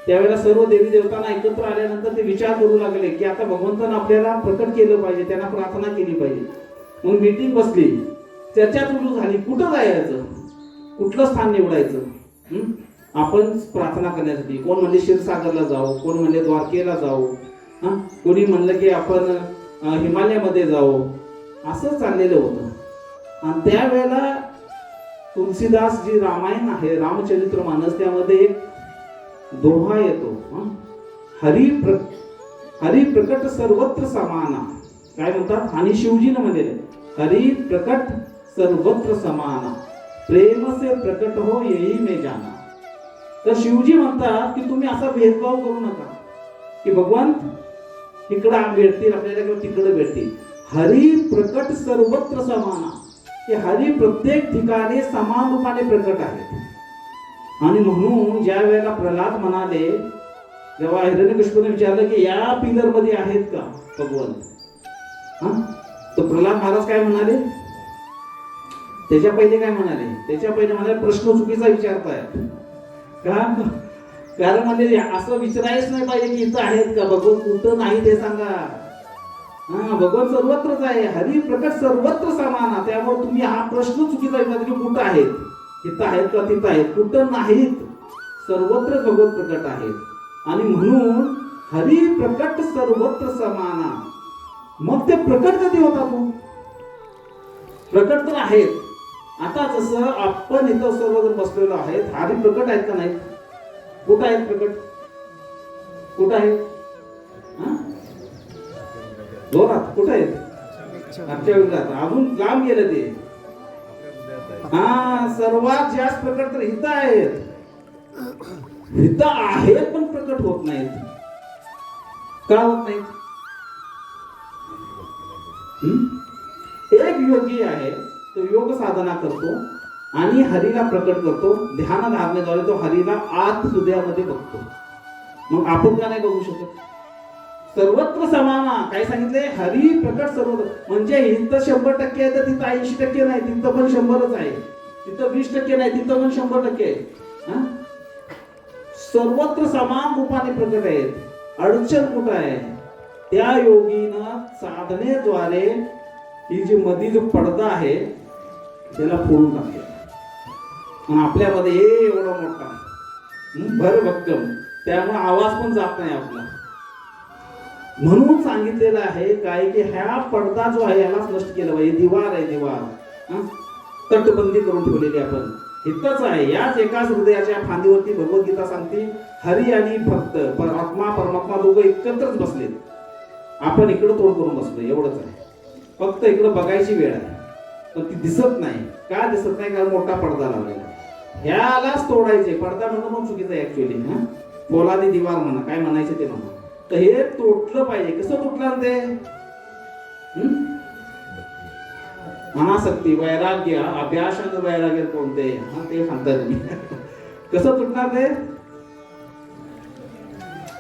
त्यावेळेला सर्व देवी देवतांना एकत्र आल्यानंतर ते विचार करू लागले की आता भगवंतांना आपल्याला प्रकट केलं पाहिजे, त्यांना प्रार्थना केली पाहिजे. मग मीटिंग बसली, चर्चा सुरू झाली, कुठं जायचं, कुठलं स्थान निवडायचं. आपण प्रार्थना करण्यासाठी कोण म्हणजे क्षीरसागरला जाऊ, कोण म्हणजे द्वारकेला जाऊ, कोणी म्हणलं की आपण हिमालयामध्ये जाऊ. असं चाललेलं होतं. आणि त्यावेळेला तुलसीदास जी रामायण आहे रामचरित्र मानस त्यामध्ये एक दोहा येतो, हरी प्रकट सर्वत्र समाना. काय म्हणतात? आणि शिवजीनं म्हणलेलं हरी प्रकट सर्वत्र समाना, प्रेम से प्रकट हो यही मैं जाना. तर शिवजी म्हणतात की तुम्ही असा भेदभाव करू नका की भगवंत इकडं भेटतील आपल्याला किंवा तिकडे भेटतील. हरी प्रकट सर्वत्र समाना, हे हरी प्रत्येक ठिकाणी समान रूपाने प्रकट आहेत. आणि म्हणून ज्या वेळेला प्रल्हाद म्हणाले, जेव्हा हिरण्यकशिपूने विचारलं की या पिलर मध्ये आहेत का भगवंत, तर प्रल्हाद महाराज काय म्हणाले? त्याच्या पहिले काय म्हणाले? त्याच्या पहिले म्हणाले प्रश्न चुकीचा विचारताय का? कारण म्हणजे असं विचारायच नाही पाहिजे की इथं आहेत का भगवंत, कुठं नाही ते सांगा. भगवंत सर्वत्रच आहे, हरी प्रकट सर्वत्र समाना. त्यामुळे तुम्ही हा प्रश्न चुकीचा विचारता की कुठं आहेत, इथं आहेत का तिथं आहेत, कुठं नाहीत, सर्वत्र भगवत प्रकट आहेत. आणि म्हणून हरी प्रकट सर्वत्र समाना. मग ते प्रकट कधी होता? तो प्रकट तर आहेत. आता जसं आपण इथं सर्वजण बसलेलो आहेत, हरी प्रकट आहेत का नाही? कुठं आहेत प्रकट? कुठं आहेत? जोरात कुठं आहेत? आमच्या विरोधात अजून लांब गेलं ते. हा सर्वात जास्त प्रकट तर हित आहेत. हित आहेत पण प्रकट होत नाहीत. का होत नाहीत? एक योगी आहे, तो योग साधना करतो आणि हरीला प्रकट करतो. ध्यान धारणेद्वारे तो हरीला आत हृदयामध्ये बघतो. मग आपण का नाही बघू शकत? सर्वत्र समाना काय सांगितले? हरी प्रकट सर्वत्र. म्हणजे इथं 100% आहे तर तिथं 80% नाही, तिथं पण 100च आहे. तिथं 20% नाही, तिथं पण 100% आहे. सर्वत्र समान रूपाने प्रकट आहेत. अडचण कुठं आहे? त्या योगीनं साधनेद्वारे ही जी मधी जो पडदा आहे त्याला फोडून टाकले. आणि आपल्यामध्ये एवढा मोठा भर भक्कम, त्यामुळे आवाज पण जात नाही आपला. म्हणून सांगितलेलं आहे काय की ह्या पडदा जो आहे यालाच नष्ट केलं पाहिजे. दिवार आहे, दिवार तटबंदी करून ठेवलेली आपण इथंच आहे. याच एकाच हृदयाच्या फांदीवरती भगवद्गीता सांगते हरी आणि भक्त परमात्मा दोघं एकत्रच बसलेत. आपण इकडं तोड करून बसलो, एवढंच आहे. फक्त इकडं बघायची वेळ आहे, पण ती दिसत नाही. का दिसत नाही? कारण मोठा पडदा लावलेला. ह्यालाच तोडायचे. पडदा म्हणणं पण चुकीचं आहे ऍक्च्युअली. पोलादी दिवार म्हणा, काय म्हणायचं ते म्हणा. तर हे तोडलं पाहिजे. कसं तुटलं ते? अनासक्ती, वैराग्य, अभ्यासन वैराग्य कोणते ते सांगता तुम्ही. कसं तुटणार ते?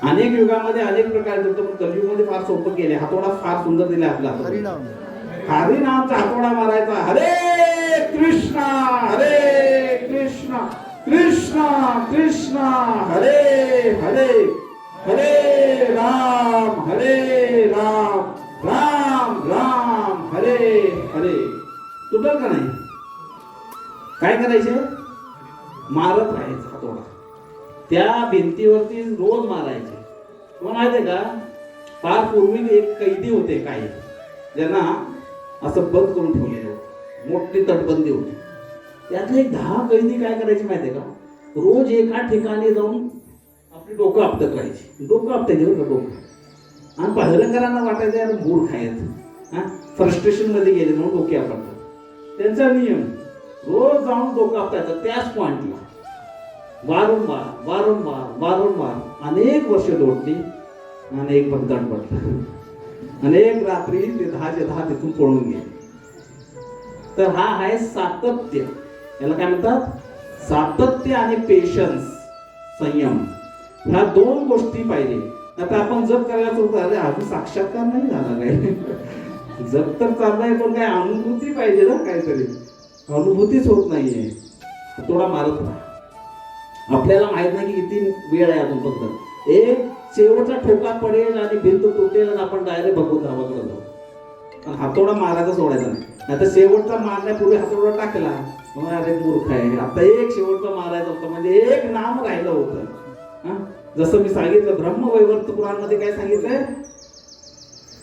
अनेक युगामध्ये अनेक प्रकारे तुटतो, पण कलियुगामध्ये फार सोपं केले. हातोडा फार सुंदर दिला आपला. हरिनामचा हातोडा मारायचा. हरे कृष्णा कृष्णा कृष्णा हरे हरे हरे राम राम राम हरे हरे. तुटल का नाही? काय करायचे? मारत राहायचं हातोडा. त्या भिंतीवरती रोज मारायचे. तुम्हाला माहिती आहे का? फार पूर्वी एक कैदी होते काही, ज्यांना असं बंद करून ठेवलेलं होतं. मोठी तटबंदी होती. त्यातले एक 10 कैदी काय करायचे माहिती आहे का? रोज एका ठिकाणी जाऊन आपली डोकं आपटत राहायची. डोकं आपटायचे बरं का, डोकं. आणि पाहिलंकरांना वाटायचं यार मूर्ख आहेत, फ्रस्ट्रेशन मध्ये गेले म्हणून डोके आपटतात. त्यांचा नियम रोज जाऊन डोकं आपटायचं त्याच पॉइंटला. वारंवार अनेक वर्ष लोटली. अनेक भगदाड पडला. अनेक रात्री ते 10चे 10 तिथून पळून गेले. तर हा आहे सातत्य. याला काय म्हणतात? सातत्य आणि पेशन्स, संयम. ह्या 2 गोष्टी पाहिजे. आता आपण जप करायला सुरू अरे अजून साक्षात्कार नाही झाला काय? जप तर चाललाय, पण काय अनुभूती पाहिजे ना. काहीतरी अनुभूतीच होत नाहीये. थोडा मारत राहा. आपल्याला माहित नाही की किती वेळ आहे अजून. फक्त एक शेवटचा ठोका पडेल आणि भिंत तुटेल आणि आपण डायरेक्ट भगवत रावाकडे जाऊ. पण हातोडा मारायचा सोडायचा नाही. आता शेवटचा मारण्यापूर्वी हातोडा टाकला, अरे मूर्ख आहे. आता एक शेवटचा मारायचा होता, म्हणजे एक नाम राहिलं होतं. जसं मी सांगितलं ब्रह्मवैवर्त पुराणमध्ये काय सांगितलंय?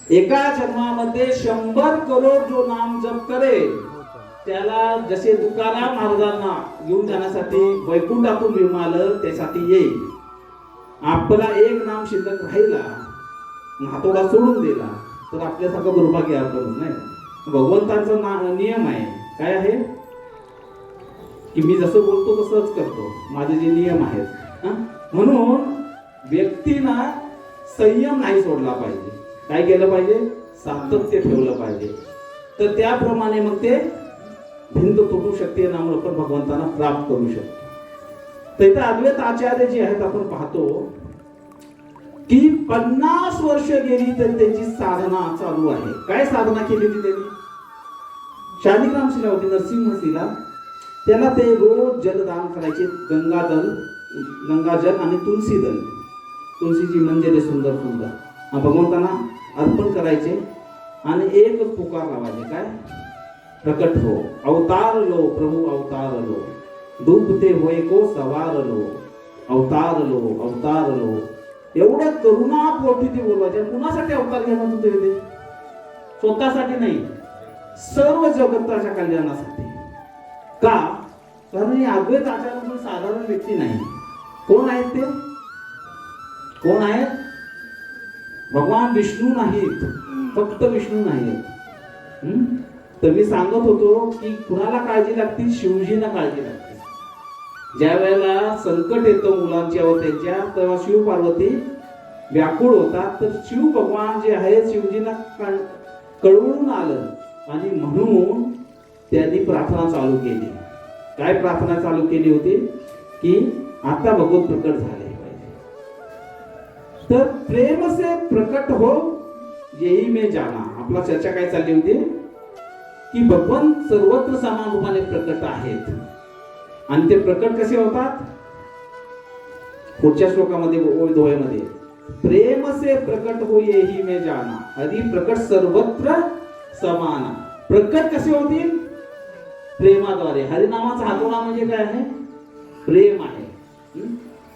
एका जन्मामध्ये 100 करोड जो नाम जप करेल त्याला, जसे तुकाराम महाराजांना घेऊन जाण्यासाठी वैकुंठातून विमान त्यासाठी येईल. आपला एक नाम शिल्लक राहिला, हातोडा सोडून दिला तर आपल्यासारखं दुर्भाग्य आपलं नाही. भगवंतांचा नियम आहे. काय आहे? की मी जसं बोलतो तसंच करतो. माझे जे नियम आहेत. म्हणून व्यक्तीना संयम नाही सोडला पाहिजे. काय केलं पाहिजे? सातत्य ठेवलं पाहिजे. तर त्याप्रमाणे मग ते भिंत तुटू शकते आणि आपण भगवंतांना प्राप्त करू शकतो. तर इथं अद्वैत आचार्य जे आहेत आपण पाहतो की 50 वर्ष गेली तरी त्यांची साधना चालू आहे. काय साधना केली होती त्यांनी? शालिग्राम शिला होती, नरसिंह शिला. त्याला ते रोज जलदान करायचे. गंगाजल आणि तुलसी दल. तुलसीची मंजिरे सुंदर सुंदर भगवंतांना अर्पण करायचे. आणि एकच पुकार लावायचे. काय? प्रकट हो, अवतार लो प्रभू, अवतार लो. डूबते होय को सवार लो, अवतार लो, अवतार लो. एवढं करुणा पोटी ते बोलवायचे. कुणासाठी अवतार घेणार होते ते? स्वतःसाठी नाही, सर्व जगताच्या कल्याणासाठी. का? कारण हे अद्वैत आचार्य साधारण व्यक्ती नाही. कोण आहेत ते? कोण आहेत? भगवान विष्णू नाहीत. फक्त विष्णू नाहीत. तर मी सांगत होतो की कुणाला काळजी लागते, शिवजींना काळजी लागते. ज्या वेळेला संकट येतं मुलांच्यावर त्यांच्या, तेव्हा शिव पार्वती व्याकुळ होतात. तर शिव भगवान जे आहे शिवजींना कळवून आलं आणि म्हणून त्यांनी प्रार्थना चालू केली. काय प्रार्थना चालू केली होती की आता भगवत प्रकट झाले पाहिजे. तर प्रेम से प्रकट हो यही मैं जाना. आपला चर्चा काय चालली होती की भगवान सर्वत्र समान रूपाने प्रकट आहेत आणि ते प्रकट कसे होतात. पुढच्या श्लोकामध्ये दोहेमध्ये प्रेम से प्रकट हो यही मैं जाना, हरि प्रकट सर्वत्र समाना. प्रकट कसे होतील, प्रेमाद्वारे. हरिनामाचा हातोडा म्हणजे काय आहे, प्रेम आहे.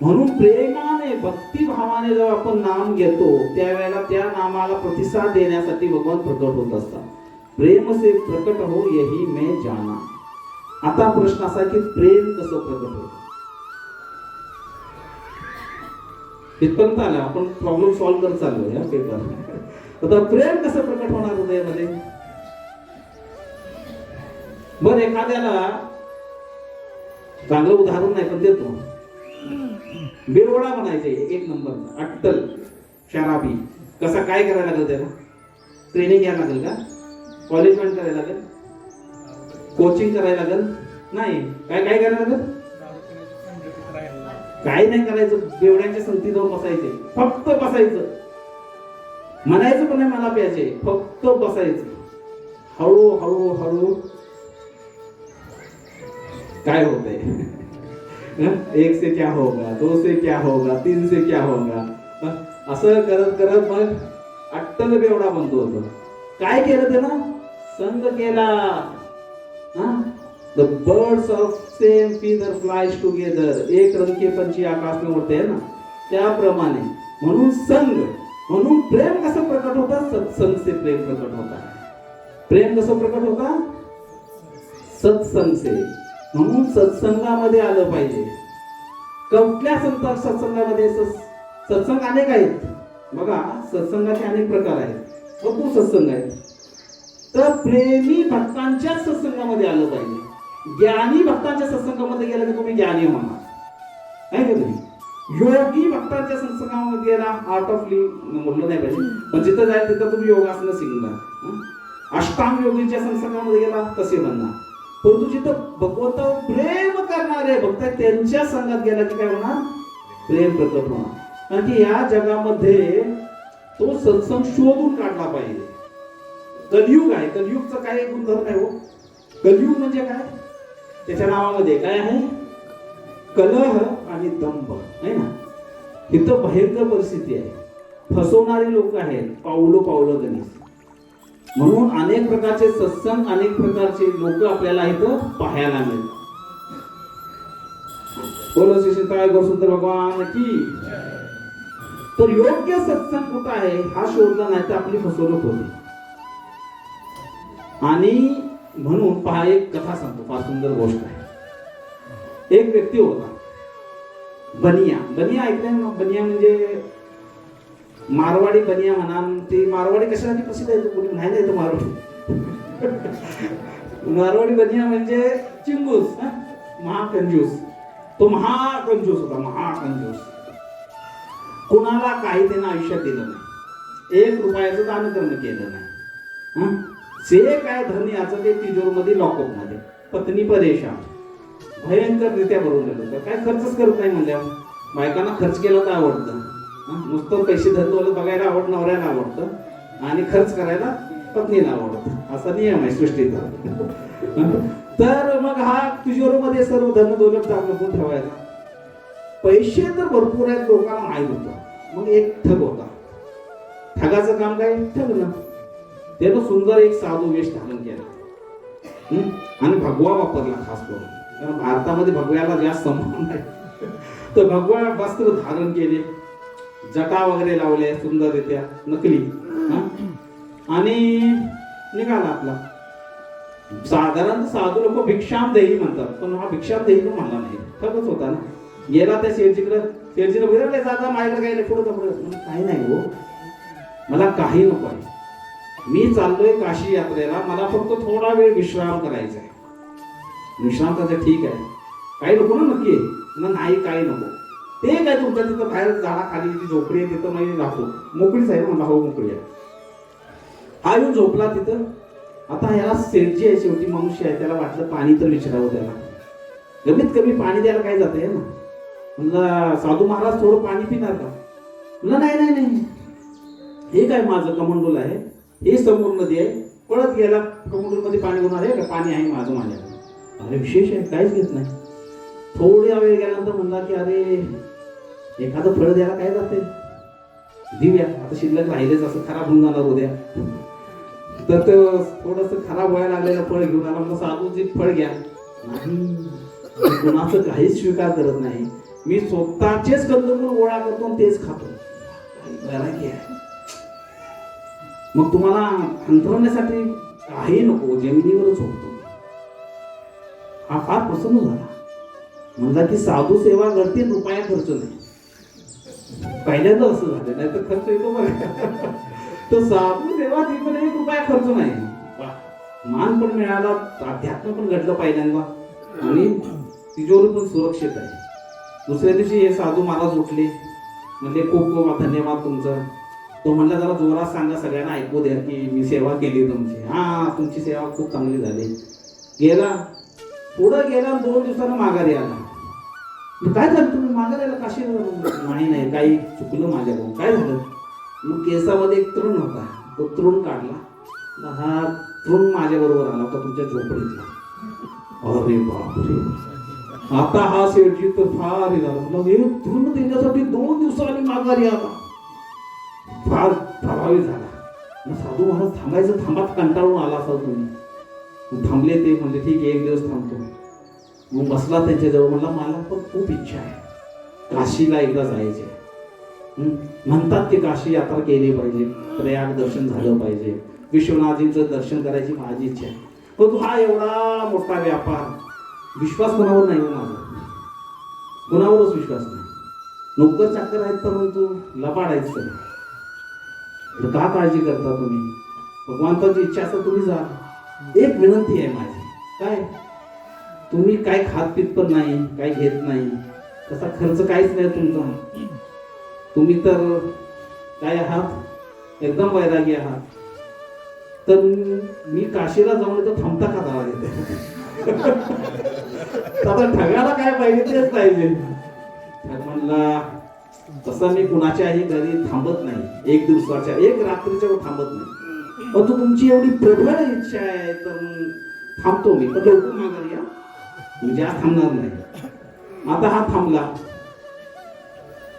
म्हणून प्रेमाने भक्तिभावाने जेव्हा आपण नाम घेतो त्यावेळेला त्या नामाला प्रतिसाद देण्यासाठी भगवान प्रकट होत असतात. प्रेम से प्रकट हो यही मैं जाना. आता प्रश्न असा की प्रेम कसं प्रकट होतं, इथपर्यंत आला. आपण प्रॉब्लेम सॉल्व्ह करत चाललोय या पेपर. आता प्रेम कसं प्रकट होणार हृदयामध्ये. बर एखाद्याला चांगलं उदाहरण नाही पण देतो. बेवडा बनायचे एक नंबर अट्टल शराबी. कसा काय करायला लागेल, त्याला ट्रेनिंग घ्यायला लागेल का, कॉलेज जॉईन करायला लागेल, कोचिंग करायला लागेल, नाही. काय काय करायला लागेल, काही नाही करायचं. बेवड्यांच्या संगती जाऊन बसायचे, फक्त बसायचं. म्हणायचं पण नाही मला प्यायचे, फक्त बसायचं. हळू हळू हळू काय होतंय, एक से क्या होगा, दो से क्या होगा, तीन से क्या होगा, असं करत करत मग अट्टल बेवडा बनतो होतो. काय केलं त्यानं, संग केला. The birds of same feather flies together, एक रंग के पंछी आकाश में उड़ते हैं ना, त्याप्रमाणे. म्हणून संग, म्हणून प्रेम कसं प्रकट होता, सत्संग से प्रेम प्रकट होता. प्रेम कसं प्रकट होता, सत्संग से. म्हणून सत्संगामध्ये आलं पाहिजे. कुठल्या सत्संगामध्ये, सत्संग अनेक आहेत बघा, सत्संगाचे अनेक प्रकार आहेत, भरपूर सत्संग आहेत. तर प्रेमी भक्तांच्या सत्संगामध्ये आलं पाहिजे. ज्ञानी भक्तांच्या सत्संगामध्ये गेलं की तुम्ही ज्ञानी होणार, आहे का तुम्ही. योगी भक्तांच्या सत्संगामध्ये गेला, आर्ट ऑफ लिव्ह बोललं नाही पाहिजे, पण जिथं जाईल तिथं तुम्ही योगासनं शिकणार. अष्टांग योगीच्या सत्संगामध्ये गेला तसे म्हणणार. परंतु जिथं भगवंत प्रेम करणारे भक्त त्यांच्या संघात गेला की काय होणार, प्रेम प्रकट होणार. कारण की या जगामध्ये तो सत्संग शोधून काढला पाहिजे. कलियुग आहे, कलियुगचा काय गुणधर्म आहे हो. कलियुग म्हणजे काय, त्याच्या नावामध्ये काय आहे, कलह आणि दंभ आहे ना. इथं भयंकर परिस्थिती आहे, फसवणारे लोक आहेत पावलो पावलं गणित. म्हणून अनेक प्रकारचे सत्संग, अनेक प्रकारचे लोक आपल्याला इथं पाहायला मिळतात. बोलो श्री सीताराम गौरसुंदर भगवान की. तर योग्य सत्संग कुठं आहे हा शोधला नाही तर आपली फसवणूक होती. आणि म्हणून पहा, एक कथा सांगतो, फार सुंदर गोष्ट आहे. एक व्यक्ती होता बनिया. बनिया ऐकलंय ना, बनिया म्हणजे मारवाडी बनिया म्हणा. ती मारवाडी कशासाठी प्रसिद्ध आहे, कोणी नाही नाही तर मारवाडी. मारवाडी बनिया म्हणजे चिंगूस, महाकंजूस. तो महाकंजूस होता, महाकंजूस. कुणाला काही त्यानं आयुष्यात दिलं नाही, 1 रुपयाचं दानधर्म केलं नाही. जे काय धन याचं ते तिजोरीमध्ये लॉकअप मध्ये. पत्नी परेशान, भयंकर रित्या भरून गेलं. काय खर्चच करत नाही म्हणल्यावर. बायकांना खर्च केला तर आवडतं, नुसतं पैसे धरतो बघायला आवडतं, नवऱ्याला आवडतं, आणि खर्च करायला पत्नीला आवडतं. असा नियम आहे सृष्टीचा. तर मग हा तिजोरीमध्ये सर्व धन दौलत लपून ठेवायचा. पैसे तर भरपूर आहेत, लोकांना माहीत होतं. मग एक ठग होता, ठगाचं काम काय, ठगणं. त्यानं सुंदर एक साधू वेश धारण केला आणि भगवा वापरला खास करून, कारण भारतामध्ये भगव्याला जास्त सन्मान आहे. तर भगवा वस्त्र धारण केले, जटा वगैरे लावले सुंदररित्या नकली, आणि निघाला आपला. साधारण साधू लोक भिक्षाम देही म्हणतात, पण हा भिक्षाम देही पण म्हणला नाही, ठगच होता ना. गेला त्या शेठजीकडे, शेठजीने बघितलं, दादा माझ्याकडे काय पुढे पुढे. काही नाही हो, मला काही नको आहे, मी चाललोय काशी यात्रेला, मला फक्त थोडा वेळ विश्राम करायचा आहे. विश्राम करायचं ठीक आहे, काही नको ना नक्की नाही काही नको. ते काय तुमच्या तिथं बाहेर झाडाखाली जी झोपडी आहे तिथं मी राहतो, मोकळीच आहे ना मला, हो मोकळी आहे. हा येऊन झोपला तिथं. आता ह्याला सेठजी आहे, शेवटी मनुष्य आहे, त्याला वाटलं पाणी तर विचारावं त्याला, कमीत कमी पाणी द्यायला काय जातंय ना. म्हणलं साधू महाराज थोडं पाणी पिणार का? म्हणलं नाही नाही नाही, हे काय माझं कमंडूल आहे, हे समोर नदी आहे, पळत गेला कमंडूल मध्ये पाणी होणार आहे का? पाणी आहे माझं माझ्याकडे. अरे विशेष आहे, काहीच घेत नाही. थोड्या वेळ गेल्यानंतर म्हणला की अरे एखादं फळ द्यायला काय जाते, देऊया, आता शिल्लक राहिलेच, असं खराब होऊन जाणार उद्या. तर ते थोडस खराब व्हायला लागलेलं फळ घेऊन आला. मग साधूजी फळ घ्या. नाही, कोणाचं काहीच स्वीकार करत नाही, मी स्वतःचेच कंदमूळ गोळा करतो आणि तेच खातो. आहे. मग तुम्हाला अंतरवण्यासाठी काही नको, जमिनीवरच झोपतो. हा फार प्रसन्न झाला. म्हणला की साधू सेवा घडते, रुपया खर्च नाही. पहिल्यांदा असं झालं, नाही तर खर्च येतो बघा. तर साधू सेवा ती पण 1 रुपया खर्च नाही. मान पण मिळाला, अध्यात्म पण घडलं पहिल्यांदा, आणि तिजोरी पण सुरक्षित आहे. दुसऱ्या दिवशी हे साधू महाराज उठले, म्हणजे खूप खूप धन्यवाद तुमचं. तो म्हणला जरा जोरात सांगा, सगळ्यांना ऐकू द्या की मी सेवा केली तुमची. हा, तुमची सेवा खूप चांगली झाली. गेला, पुढं गेला, 2 दिवसानं माघारी आला. काय झालं, तुम्ही माघारी आला काशी? नाही नाही, काही चुकलं माझ्याकडून. काय झालं? मग केसामध्ये एक तृण होता, तो तृण काढला. हा तृण माझ्या बरोबर आला होता तुमच्या झोपडीतला. अरे बापरे, आता हा शेठजी तर फार तृण देण्यासाठी 2 दिवसांनी माघारी आला. फार प्रभावित झाला. साधू महाराज थांबायचं, थांबा, कंटाळून आला असाल तुम्ही. थांबले ते, म्हणजे ठीक आहे 1 दिवस थांबतो. मग बसला त्यांच्याजवळ. म्हणला मला पण खूप इच्छा आहे, काशीला एकदा जायचे. म्हणतात की काशी यात्रा केली पाहिजे, प्रयाग दर्शन झालं पाहिजे, विश्वनाथजींचं दर्शन करायची माझी इच्छा आहे. पण हा एवढा मोठा व्यापार, विश्वास कोणावर नाही हो माझा, कोणावरच विश्वास नाही. नोकर चाकर आहेत परंतु लबाड आहेत सगळं. का काळजी करता तुम्ही? भगवंताची इच्छा असेल तुम्ही जा. एक विनंती आहे माझी, काय, तुम्ही काय खात पित पण नाही, काय घेत नाही, तसा खर्च काहीच नाही तुमचा. तुम्ही तर काय आहात, एकदम वैरागी आहात. तर मी काशीला जाऊन येतो, थांबता का दावा येते? आता ठगायला काय पाहिजे तेच पाहिजे. म्हणला तसा मी कुणाच्याही घरी थांबत नाही, 1 दिवसाच्या 1 रात्रीच्या थांबत नाही. पण तू तुमची एवढी प्रबळ इच्छा आहे तर थांबतो मी, पण लवकर माघारी या, म्हणजे आज थांबणार नाही. आता हा थांबला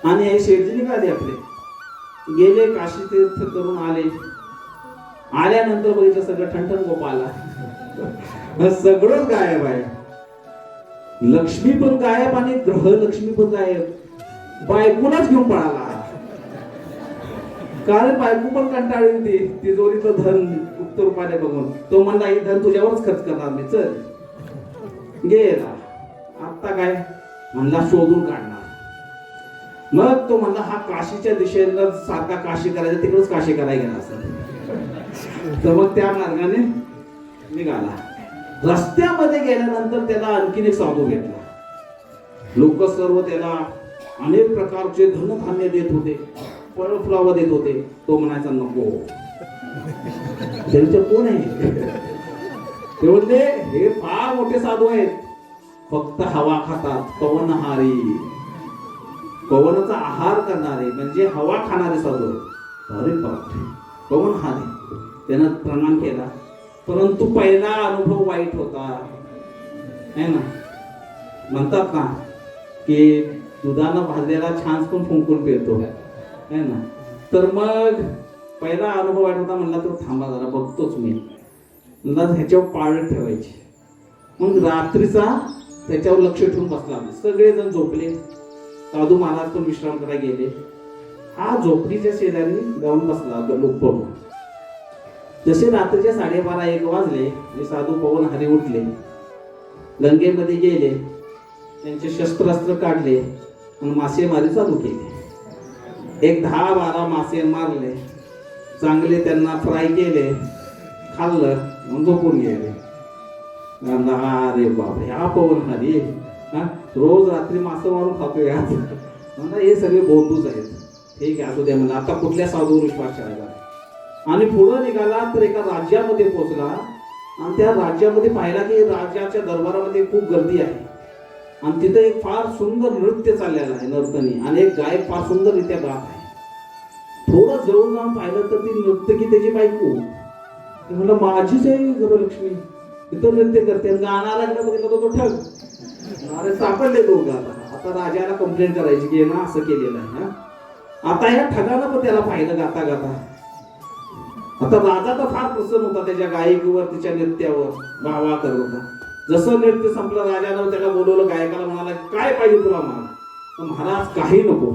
आणि हे शेठजी निघाले आपले, गेले काशी तीर्थ करून आले. आल्यानंतर बघितलं सगळं ठणठण गोपाला, सगळंच गायब आहे. लक्ष्मी पण गायब आणि ग्रहलक्ष्मी पण गायब. बायकोलाच घेऊन पळाला, कारण बायको पण कंटाळली होती तिजोरीचं धन गुप्त रूपाने बघून. तो म्हणला हे धन तुझ्यावरच खर्च करणार मी, चल. गेला. आता काय म्हणला शोधून काढणार. मग तो म्हणला हा काशीच्या दिशेला सारखा काशी करायचा, तिकडेच काशी करायला गेला असं. तर मग त्या मार्गाने निघाला. रस्त्यामध्ये गेल्यानंतर त्याला आणखीन एक साधू भेटला. लोक सर्व त्याला अनेक प्रकारचे धनधान्य देत होते, फळ फुलावं देत होते. तो म्हणायचा नको, त्यांचे कोण आहे? ते म्हणले हे फार मोठे साधू आहेत, फक्त हवा खातात, पवनहारी, पवनाचा आहार करणारे, म्हणजे हवा खाणारे साधू आहेत. अरे बापरे, पवनहारी. त्यानं प्रणाम केला, परंतु पहिला अनुभव वाईट होता, है ना. म्हणतात ना की दुधानं भाजलेला छान पण फुंकून पिळतो, है ना. तर मग पहिला अनुभव वाईट होता. म्हणला तो थांबा जरा, बघतोच मी. म्हणला ह्याच्यावर पाळत ठेवायची. मग रात्रीचा त्याच्यावर लक्ष ठेवून बसला. सगळेजण झोपले, साधू महाराज पण विश्राम करायला गेले. हा झोपडीच्या शेजारी जाऊन बसला लोक पडून. जसे रात्रीचे 12:30-1 वाजले, साधू पवनहारी उठले, गंगेमध्ये गेले, त्यांचे शस्त्रास्त्र काढले आणि मासेमारी चालू केली. एक 10-12 मासे मारले. चांगले त्यांना फ्राय केले, खाल्लं, मग झोपून गेले. अरे बापरे, हा पवन हरी हा रोज रात्री मासे मारून खातोय आज. म्हणलं हे सगळे बोंडूच आहेत. ठीक आहे, असू द्या म्हणलं, आता कुठल्या साधूवर विश्वास ठेवायचा. आणि पुढं निघाला तर एका राज्यामध्ये पोहोचला आणि त्या राज्यामध्ये पाहिला की राजाच्या दरबारामध्ये खूप गर्दी आहे आणि तिथं एक फार सुंदर नृत्य चाललेलं आहे, नर्तनी, आणि एक गायक फार सुंदररित्या गात आहे. थोडं जवळ जाऊन पाहिलं तर ती नर्तकी त्याची बायको. म्हणलं माझीच आहे गृहलक्ष्मी, तिथं नृत्य करते. गाणारा बघितलं तो ठग. अरे सापडले दोघं. आता राजाला कंप्लेंट करायची की ना असं केलेलं आहे. आता ह्या ठगानं पण त्याला पाहिलं गाता गाता. आता राजा तर फार प्रसन्न होता त्याच्या गायकीवर, तिच्या नृत्यावर वाह करत होता. जसं नृत्य संपलं, राजानं त्याला बोलवलं, गायकाला म्हणाला काय पाहिजे तुला महाराज. तर महाराज काही नको,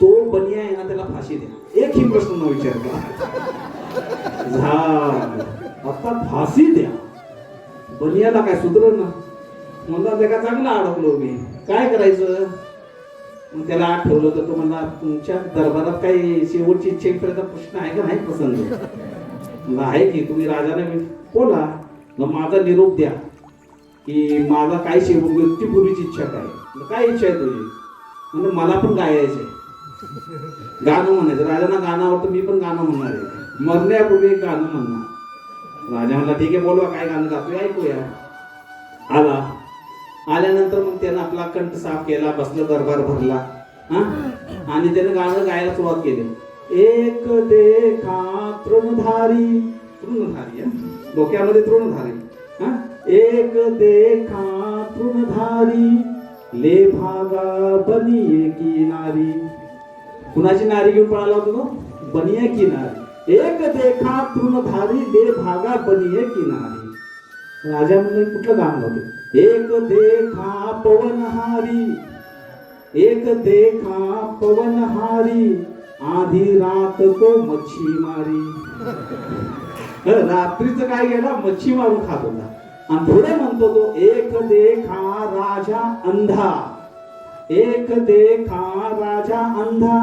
तो बनिया आहे ना त्याला फाशी द्या. एकही प्रश्न न विचार करा. आता फाशी द्या. बनियाला काय सुधरण ना, म्हणला त्या का चांगला अडकलो मी, काय करायचं. मग त्याला आत ठेवलं तर तो म्हणला तुमच्या दरबारात काही शेवटची इच्छेपर्यंत प्रश्न आहे का नाही प्रसंग. आहे की तुम्ही राजाने बोला, मग माझा निरोप द्या की माझा काय मृत्यूपूर्वीची इच्छा काय इच्छा आहे तुझी. म्हणजे मला पण गायचे, गाणं म्हणायचं. राजांना गाणं आवडतं, मी पण गाणं म्हणणार आहे, मरण्यापूर्वी एक गाणं म्हणणार. राजा म्हणला ठीक आहे बोलवा, काय गाणं गातोय ऐकूया. आल्यानंतर मग त्यानं आपला कंठ साफ केला, बसलं, दरबार भरला आणि त्यानं गाणं गायला सुरुवात केली. एक देखा तृणधारी, तृणधारी डोक्यामध्ये तृणधारी, एक देखा तृणधारी ले भागा बनिये की नारी. कुणाची नारी घेऊन पळाला होतो तो, बनिये की नारी. एक देखा तृणधारी ले भागा बनिये की नारी. राजा म्हणलं कुठलं गाणं होतं. एक देखा पवनहारी, एक देखा पवनहारी आधी रात को मच्छी मारी. रात्रीचं काय गेला, मच्छी मारून खात होता. आणि पुढे म्हणतो तो एक देखा राजा अंधा, एक देखा राजा अंधा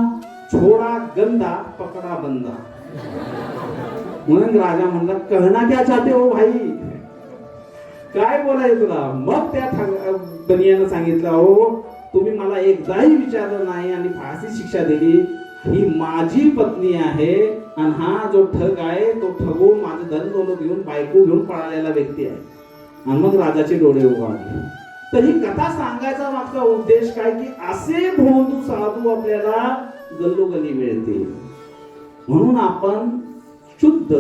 छोडा गंदा पकडा बंदा. म्हणून राजा म्हणला कहना क्या चाहते हो भाई, काय बोलायचं तुला. मग त्या बनियानं सांगितलं हो तुम्ही मला एकदाही विचारलं नाही आणि फाशी शिक्षा दिली. ही माझी पत्नी आहे आणि हा जो ठग आहे तो ठगून माझं धन दौलत घेऊन बायको घेऊन पळालेला व्यक्ती आहे. आणि मग राजाचे डोळे उघडले. तर ही कथा सांगायचा मागचा उद्देश काय की असे भोंदू साधू आपल्याला गल्लोगल्ली मिळते. म्हणून आपण शुद्ध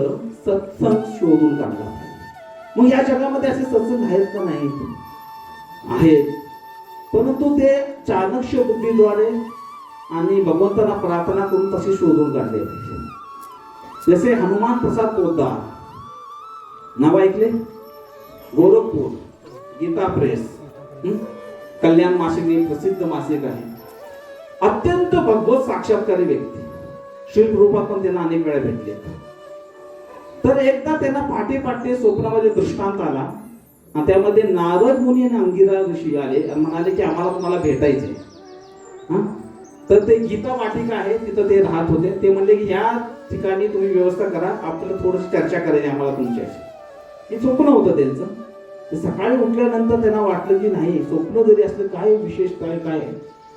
सत्संग शोधून काढला. मग या जगामध्ये असे सत्संग आहेत का नाही, आहेत, परंतु ते चाणक्य बुद्धीद्वारे आणि भगवंताला प्रार्थना करून तसे शोधून काढले पाहिजे. जसे हनुमान प्रसाद पोद्दार नाव ऐकले, गोरखपूर, गीता प्रेस, कल्याण मासिक प्रसिद्ध मासिक आहे. अत्यंत भगवत साक्षात्कारी व्यक्ती. श्री रूपात पण त्यांना अनेक वेळा भेटले. तर एकदा त्यांना पाठे स्वप्नामध्ये दृष्टांत आला आणि त्यामध्ये नारद मुनी आणि अंगिरा ऋषी आले आणि म्हणाले की आम्हाला तुम्हाला भेटायचे. तर ते गीता वाटिका आहे तिथं ते राहत होते. ते म्हणले की या ठिकाणी तुम्ही व्यवस्था करा, आपल्याला थोडीशी चर्चा करायची आम्हाला तुमच्याशी. हे स्वप्न होतं त्यांचं. सकाळी उठल्यानंतर त्यांना वाटलं की नाही स्वप्न जरी असलं काय विशेष काय.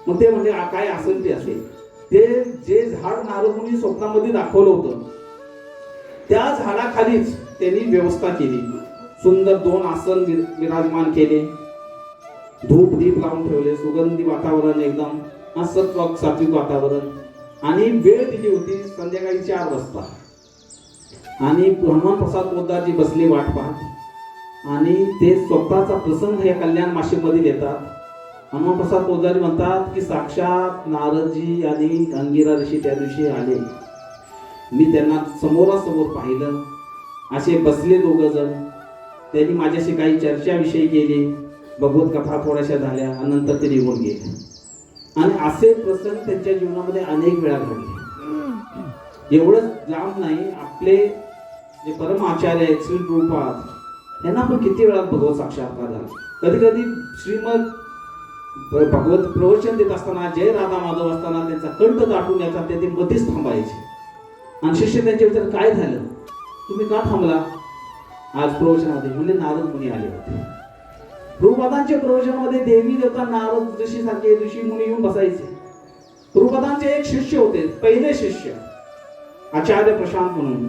मग ते म्हणजे काय असेल ते असेल. ते जे झाड नारद मुनी स्वप्नामध्ये दाखवलं होतं त्या झाडाखालीच त्यांनी व्यवस्था केली. सुंदर 2 आसन विराजमान केले, धूप दीप लावून ठेवले, सुगंधी वातावरण, एकदम सत्व सात्विक वातावरण. आणि वेळ दिली होती संध्याकाळी 4 वाजता. आणि हनुमान प्रसाद पोद्दारजी बसले वाट पाहत आणि ते स्वतःचा प्रसंग या कल्याण मासिकमध्ये देतात. हनुमान प्रसाद पोद्दारजी म्हणतात की साक्षात नारदजी आणि अंगिरा ऋषी त्या दिवशी आले. मी त्यांना समोरासमोर पाहिलं. असे बसले 2 जण. त्यांनी माझ्याशी काही चर्चाविषयी केली, भगवत कथा थोड्याशा झाल्या, नंतर ते निघून गेले. आणि असे प्रसंग त्यांच्या जीवनामध्ये अनेक वेळा घडले. एवढंच जाम नाही, आपले जे परम आचार्य आहेत श्री प्रभुपाद यांना पण किती वेळा भगवत साक्षात्कार झाला. कधी कधी श्रीमद भगवत प्रवचन देत असताना, जय राधा माधव असताना त्यांचा कंठ दाटून याचा ते मध्येच थांबायचे. आणि शिष्य त्यांच्या विचार काय झालं, तुम्ही का थांबला आज प्रवचनामध्ये? म्हणजे नारद मुनी आले होते. प्रभुपादांच्या प्रवचनामध्ये देवी देवता नारद ऋषी सारखे ऋषी मुनी येऊन बसायचे. प्रभुपादांचे एक शिष्य होते, पहिले शिष्य आचार्य प्रशांत म्हणून,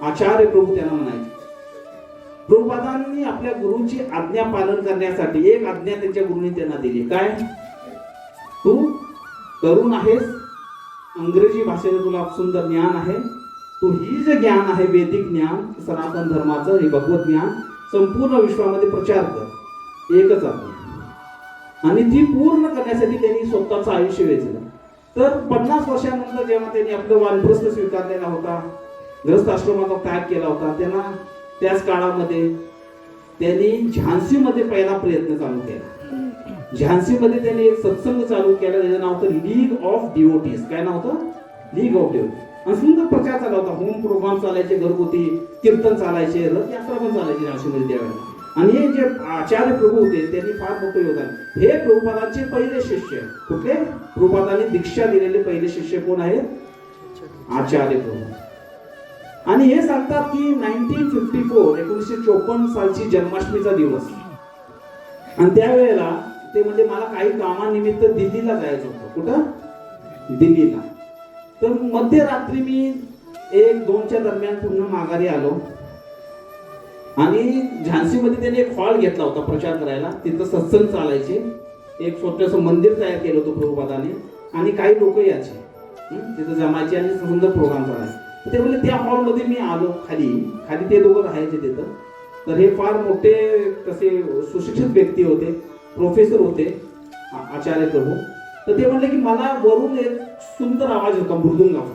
आचार्य प्रभू त्यांना म्हणायचे. प्रभुपादांनी आपल्या गुरुची आज्ञा पालन करण्यासाठी एक आज्ञा त्यांच्या गुरुनी त्यांना दिली. काय? तू तरुण आहेस, इंग्रजी भाषेचं तुला सुंदर ज्ञान आहे, तू ही जे ज्ञान आहे वैदिक ज्ञान, सनातन धर्माचं हे भगवत ज्ञान संपूर्ण विश्वामध्ये प्रचार कर. एकच आज्ञा. आणि ती पूर्ण करण्यासाठी त्यांनी स्वतःचं आयुष्य वेचलं. तर 50 वर्षानंतर जेव्हा त्यांनी आपलं वानप्रस्थ स्वीकारलेला होता, ग्रस्त आश्रमाचा त्याग केला होता, त्यांना त्याच काळामध्ये त्यांनी झान्सीमध्ये पहिला प्रयत्न चालू केला. झान्सीमध्ये त्यांनी एक सत्संग चालू केला, त्याचं नाव होतं लीग ऑफ डिवोटीज. काय नाव होतं? League of devotees. आणि सुंदर प्रचार चालला होता. होम प्रोग्राम चालायचे, घरगुती कीर्तन चालायचे, रथयात्रा पण चालायची झान्सीमध्ये त्यावेळेला. आणि हे जे आचार्य प्रभू होते त्यांनी फार मोठं योगदान. हे प्रभुपादांचे पहिले शिष्य. कुठले? प्रभुपादांनी दीक्षा दिलेले पहिले शिष्य कोण आहेत? आचार्य प्रभू. आणि हे सांगतात की 1954 सालची जन्माष्टमीचा दिवस. आणि त्यावेळेला ते म्हणजे मला काही कामानिमित्त दिल्लीला जायचं होतं. कुठं? दिल्लीला. तर मध्यरात्री मी 1-2च्या दरम्यान पुन्हा माघारी आलो. आणि झान्सीमध्ये त्यांनी एक हॉल घेतला होता प्रचार करायला. तिथं सत्संग चालायचे. एक छोटंसं मंदिर तयार केलं होतं प्रभुपादाने. आणि काही लोक यायचे तिथं जमायचे आणि सुंदर प्रोग्राम करायचे. ते म्हणजे त्या हॉलमध्ये मी आलो. खाली ते दोघं राहायचे तिथं. तर हे फार मोठे कसे सुशिक्षित व्यक्ती होते, प्रोफेसर होते आचार्य प्रभू. तर ते म्हणले की मला वरून एक सुंदर आवाज होता मृदुंगाचा.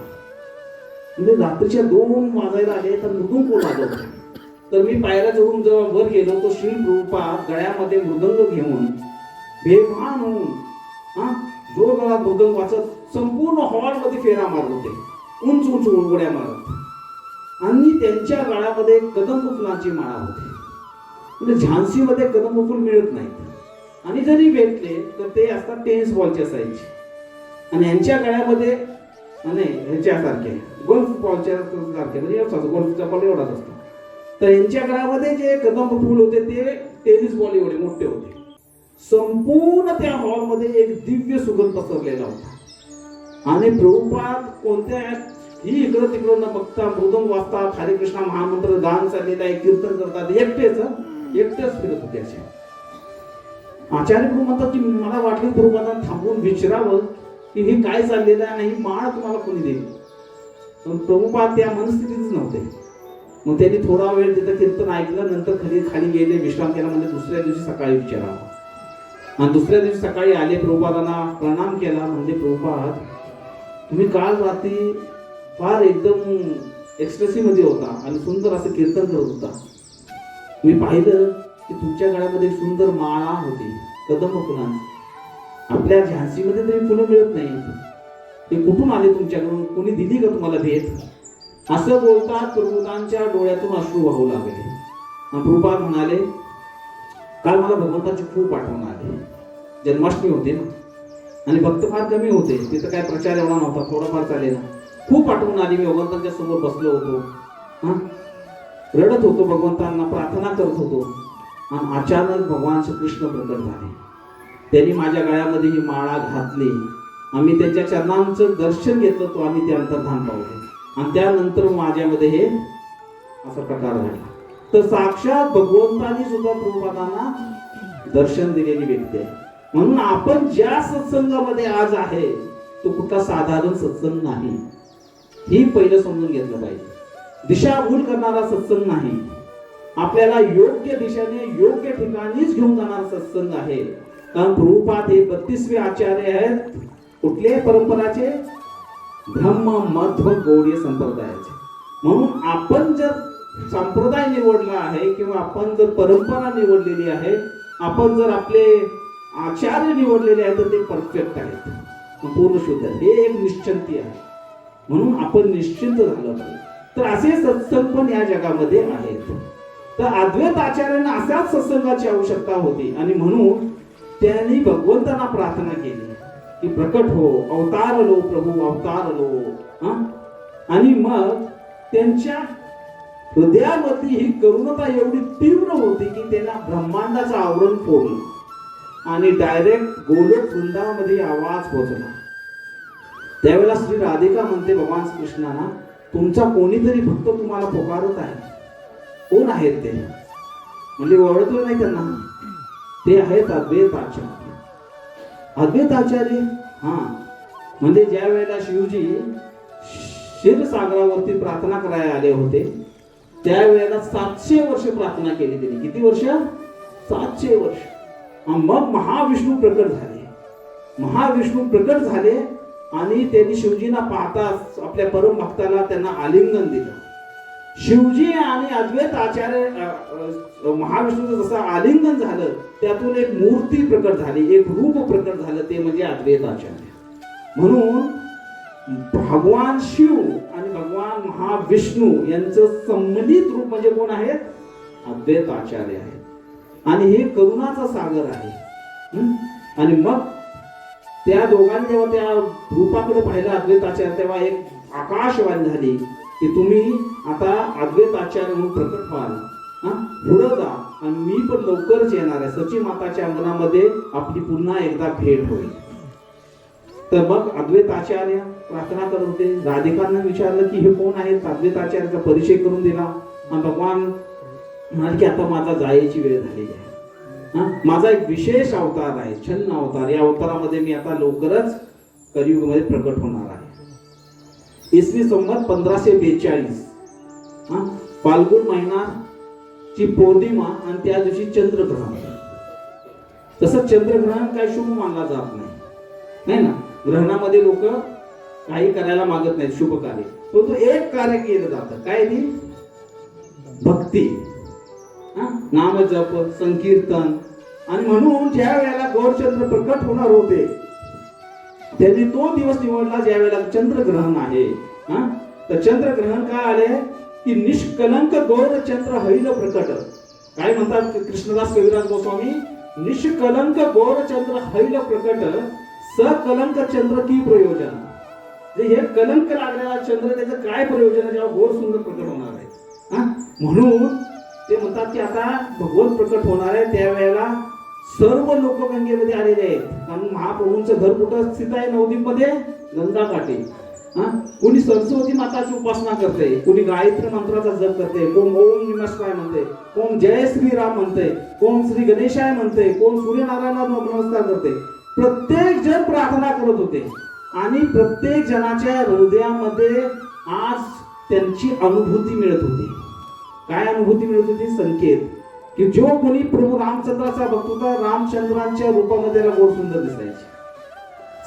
म्हणजे रात्रीच्या 2 वाजायला आले तर मृदुंग कोण वाजवत? तर मी पायऱ्या चढून जेव्हा वर गेलो तो श्री प्रभुपाद गळ्यामध्ये मृदंग घेऊन बेभान होऊन जोरदार मृदंग वाजत संपूर्ण हॉलमध्ये फेरा मारत होते, उंच उंच उड्या मारत. आणि त्यांच्या गळ्यामध्ये कदंब फुलांची माळा होती. म्हणजे झान्सीमध्ये कदंब फुल मिळत नाहीत. आणि जरी भेटले तर ते असतात टेनिस बॉलच्या साईजचे. आणि यांच्या गळ्यामध्ये ह्याच्यासारखे गोल्फ बॉलच्या सारखे, म्हणजे गोल्फचा बॉल एवढाच असतो. तर यांच्या गळ्यामध्ये जे कदंब फूल होते ते टेनिस बॉल एवढे मोठे होते. संपूर्ण त्या हॉलमध्ये एक दिव्य सुगंध पसरलेला होता. आणि प्रभुपाद कोणत्या ही इकडं तिकडं न बघता मृदंग वाजतात, हरे कृष्णा महामंत्र गान चाललेला आहे, कीर्तन करतात, एकटेच फिरत होते असे. आचार्य प्रभू म्हणतात की मला वाटले प्रभुपादांना थांबून विचारावं की हे काय चाललेलं आहे आणि ही माळ तुम्हाला कोणी देईल. पण प्रभुपाद त्या मनस्थितीतच नव्हते. मग त्यांनी थोडा वेळ तिथं कीर्तन ऐकलं, नंतर खाली गेले, विश्राम केला. म्हणजे दुसऱ्या दिवशी सकाळी विचारावं. आणि दुसऱ्या दिवशी सकाळी आले, प्रभुपादांना प्रणाम केला. म्हणजे प्रभुपाद तुम्ही काल रात्री फार एकदम एक्सप्रेसिव्ह मध्ये होता आणि सुंदर असं कीर्तन करत होता. मी पाहिलं की तुमच्या गळ्यामध्ये सुंदर माळा होती कदंब फुलांची. आपल्या झान्सीमध्ये तरी फुलं मिळत नाही, ते कुठून आले तुमच्याकडून? कोणी दिली का तुम्हाला भेट? असं बोलतात प्रभुपादांच्या डोळ्यातून अश्रू वाहू लागले. प्रभुपाद म्हणाले काल मला भगवंताची खूप आठवण आली. जन्माष्टमी होते ना आणि भक्त फार कमी होते, तिथं काय प्रचार एवढा नव्हता, थोडाफार चालेला. खूप आठवण आली. मी भगवंतांच्या समोर बसलो होतो, रडत होतो, भगवंतांना प्रार्थना करत होतो. आणि अचानक भगवान श्रीकृष्ण प्रकट झाले. त्यांनी माझ्या गळ्यामध्ये ही माळा घातली. आम्ही त्यांच्या चरणांचं दर्शन घेतलं तो आम्ही ते अंतर्धान पावले. आणि त्यानंतर माझ्यामध्ये हे असा प्रकार झाला. तर साक्षात भगवंतांनी सुद्धा प्रभुपादांना दर्शन दिलेली व्यक्ती आहे. म्हणून आपण ज्या सत्संगामध्ये आज आहे तो कुठला साधारण सत्संग नाही, ही पहिलं समजून घेतलं पाहिजे. दिशाभूल करणारा सत्संग नाही, आपल्याला योग्य दिशेने योग्य ठिकाणीच घेऊन जाणारा सत्संग आहे. कारण प्रभुपाद हे 32वे आचार्य आहेत. कुठले परंपराचे? ब्रह्म मध्व गौडीय संप्रदायाचे. म्हणून आपण जर संप्रदाय निवडला आहे किंवा आपण जर परंपरा निवडलेली आहे, आपण जर आपले आचार्य निवडलेले आहेत तर ते परफेक्ट आहेत, पूर्ण शुद्ध आहे. हे एक निश्चिंती आहे. म्हणून आपण निश्चिंत झालं पाहिजे. तर असे सत्संग पण या जगामध्ये आहेत. तर अद्वैत आचार्यांना अशाच सत्संगाची आवश्यकता होती. आणि म्हणून त्यांनी भगवंतांना प्रार्थना केली की प्रकट हो, अवतार लो प्रभू, अवतार लो. आणि मग त्यांच्या हृदयामधली ही करुणता एवढी तीव्र होती की त्यांना ब्रह्मांडाचं आवरण फोडलं आणि डायरेक्ट गोलोक वृंदावनामध्ये आवाज पोहोचला. त्यावेळेला श्री राधिका म्हणते भगवान कृष्णांना, तुमचा कोणीतरी भक्त तुम्हाला पुकारत आहे. कोण आहेत ते? म्हणजे ओळखलं नाही त्यांना. ते आहेत अद्वैत आचार्य. अद्वैत आचार्य, हा, म्हणजे ज्या वेळेला शिवजी क्षीरसागरावरती प्रार्थना करायला आले होते त्यावेळेला 700 वर्ष प्रार्थना केली त्यांनी. किती वर्ष? 700 वर्ष. मग महाविष्णू प्रकट झाले. महाविष्णू प्रकट झाले आणि त्यांनी शिवजींना पाहताच आपल्या परम भक्ताला त्यांना आलिंगन दिलं. शिवजी आणि अद्वैत आचार्य महाविष्णूचं जसं आलिंगन झालं त्यातून एक मूर्ती प्रकट झाली, एक रूप प्रकट झालं, ते म्हणजे अद्वैत आचार्य. म्हणून भगवान शिव आणि भगवान महाविष्णू यांचं संमिलित रूप म्हणजे कोण आहेत? अद्वैत आचार्य आहेत. आणि हे करुणाचा सागर आहे. आणि मग त्या दोघांनी जेव्हा त्या रूपाकडे पाहिलं अद्वैत आचार्य, तेव्हा एक आकाशवाणी झाली की तुम्ही आता अद्वैत आचार्य म्हणून प्रकट व्हाल, पुढे जा आणि मी पण लवकरच येणार आहे. सची माताच्या अंगणामध्ये आपली पुन्हा एकदा भेट होईल. तर मग अद्वैत आचार्य प्रार्थना करत होते. राधिकांना विचारलं की हे कोण आहेत? अद्वैत आचार्याचा परिचय करून दिला. आणि भगवान म्हणाले की आता माझा जायची वेळ झालेली आहे. माझा एक विशेष अवतार आहे, छन्न अवतार. या अवतारामध्ये मी आता लवकरच कलियुगमध्ये प्रकट होणार आहे. इसवी संवत 1542 फाल्गुन महिनाची पौर्णिमा आणि त्या दिवशी चंद्रग्रहण. तसं चंद्रग्रहण काही शुभ मानला जात नाही ना. ग्रहणामध्ये लोक काही करायला मागत नाहीत शुभ कार्य, परंतु एक कार्य केलं जातं. काय ती? भक्ती, नाम जप, संकीर्तन. आणि म्हणून ज्या वेळेला गौरचंद्र प्रकट होणार होते त्यांनी तो दिवस निवडला ज्या वेळेला चंद्रग्रहण आहे. तर चंद्रग्रहण काय आले की निष्कलंक गौरचंद्र हैल प्रकट. काय म्हणतात कृष्णदास कविराज गोस्वामी? निष्कलंक गौरचंद्र हैल प्रकट, सकलंक चंद्र की प्रयोजन. हे कलंक लागलेला चंद्र, त्याचं काय प्रयोजन जेव्हा गौर सुंदर प्रकट होणार आहे. म्हणून ते म्हणतात की आता भगवंत प्रकट होणार आहे त्यावेळेला सर्व लोक गंगेमध्ये आलेले आहेत. कारण महाप्रभूंचं घर कुठं स्थित आहे? नवदीप मध्ये, गंगा काठी. कोणी सरस्वती माताची उपासना करते, कोणी गायत्री मंत्राचा जप करते, कोण ओम नमस्कार म्हणते, कोण जय श्रीराम म्हणते, कोण श्री गणेशाय म्हणते, कोण सूर्यनारायणाला नमस्कार करते. प्रत्येक जण प्रार्थना करत होते आणि प्रत्येक जणाच्या हृदयामध्ये आज त्यांची अनुभूती मिळत होती. काय अनुभूती मिळत होती? संकेत की जो कोणी प्रभू रामचंद्राचा भक्त होता, रामचंद्रांच्या रूपामध्ये त्याला गौर सुंदर दिसायचे.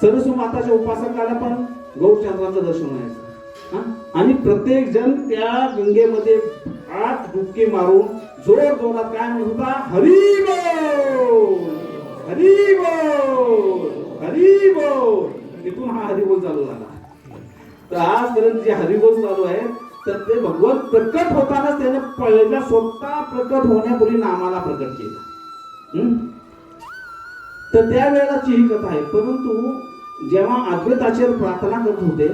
सरस्वती माताच्या उपासकाला पण गौरचंद्राचं दर्शन व्हायचं. आणि प्रत्येक जण त्या गंगेमध्ये 8 डुबके मारून जोर जोरात काय म्हणत होता? हरी बोल, हरी बोल, हरी बोल. तिथून हा हरिबोल चालू झाला. तर आजपर्यंत जे हरिबोल चालू आहे तर ते भगवंत प्रकट होतानाच त्याने पहिला स्वतः प्रकट होण्यापूर्वी नामाला प्रकट केला. तर त्यावेळेलाची ही कथा आहे. परंतु जेव्हा अद्वैत आचार्य प्रार्थना करत होते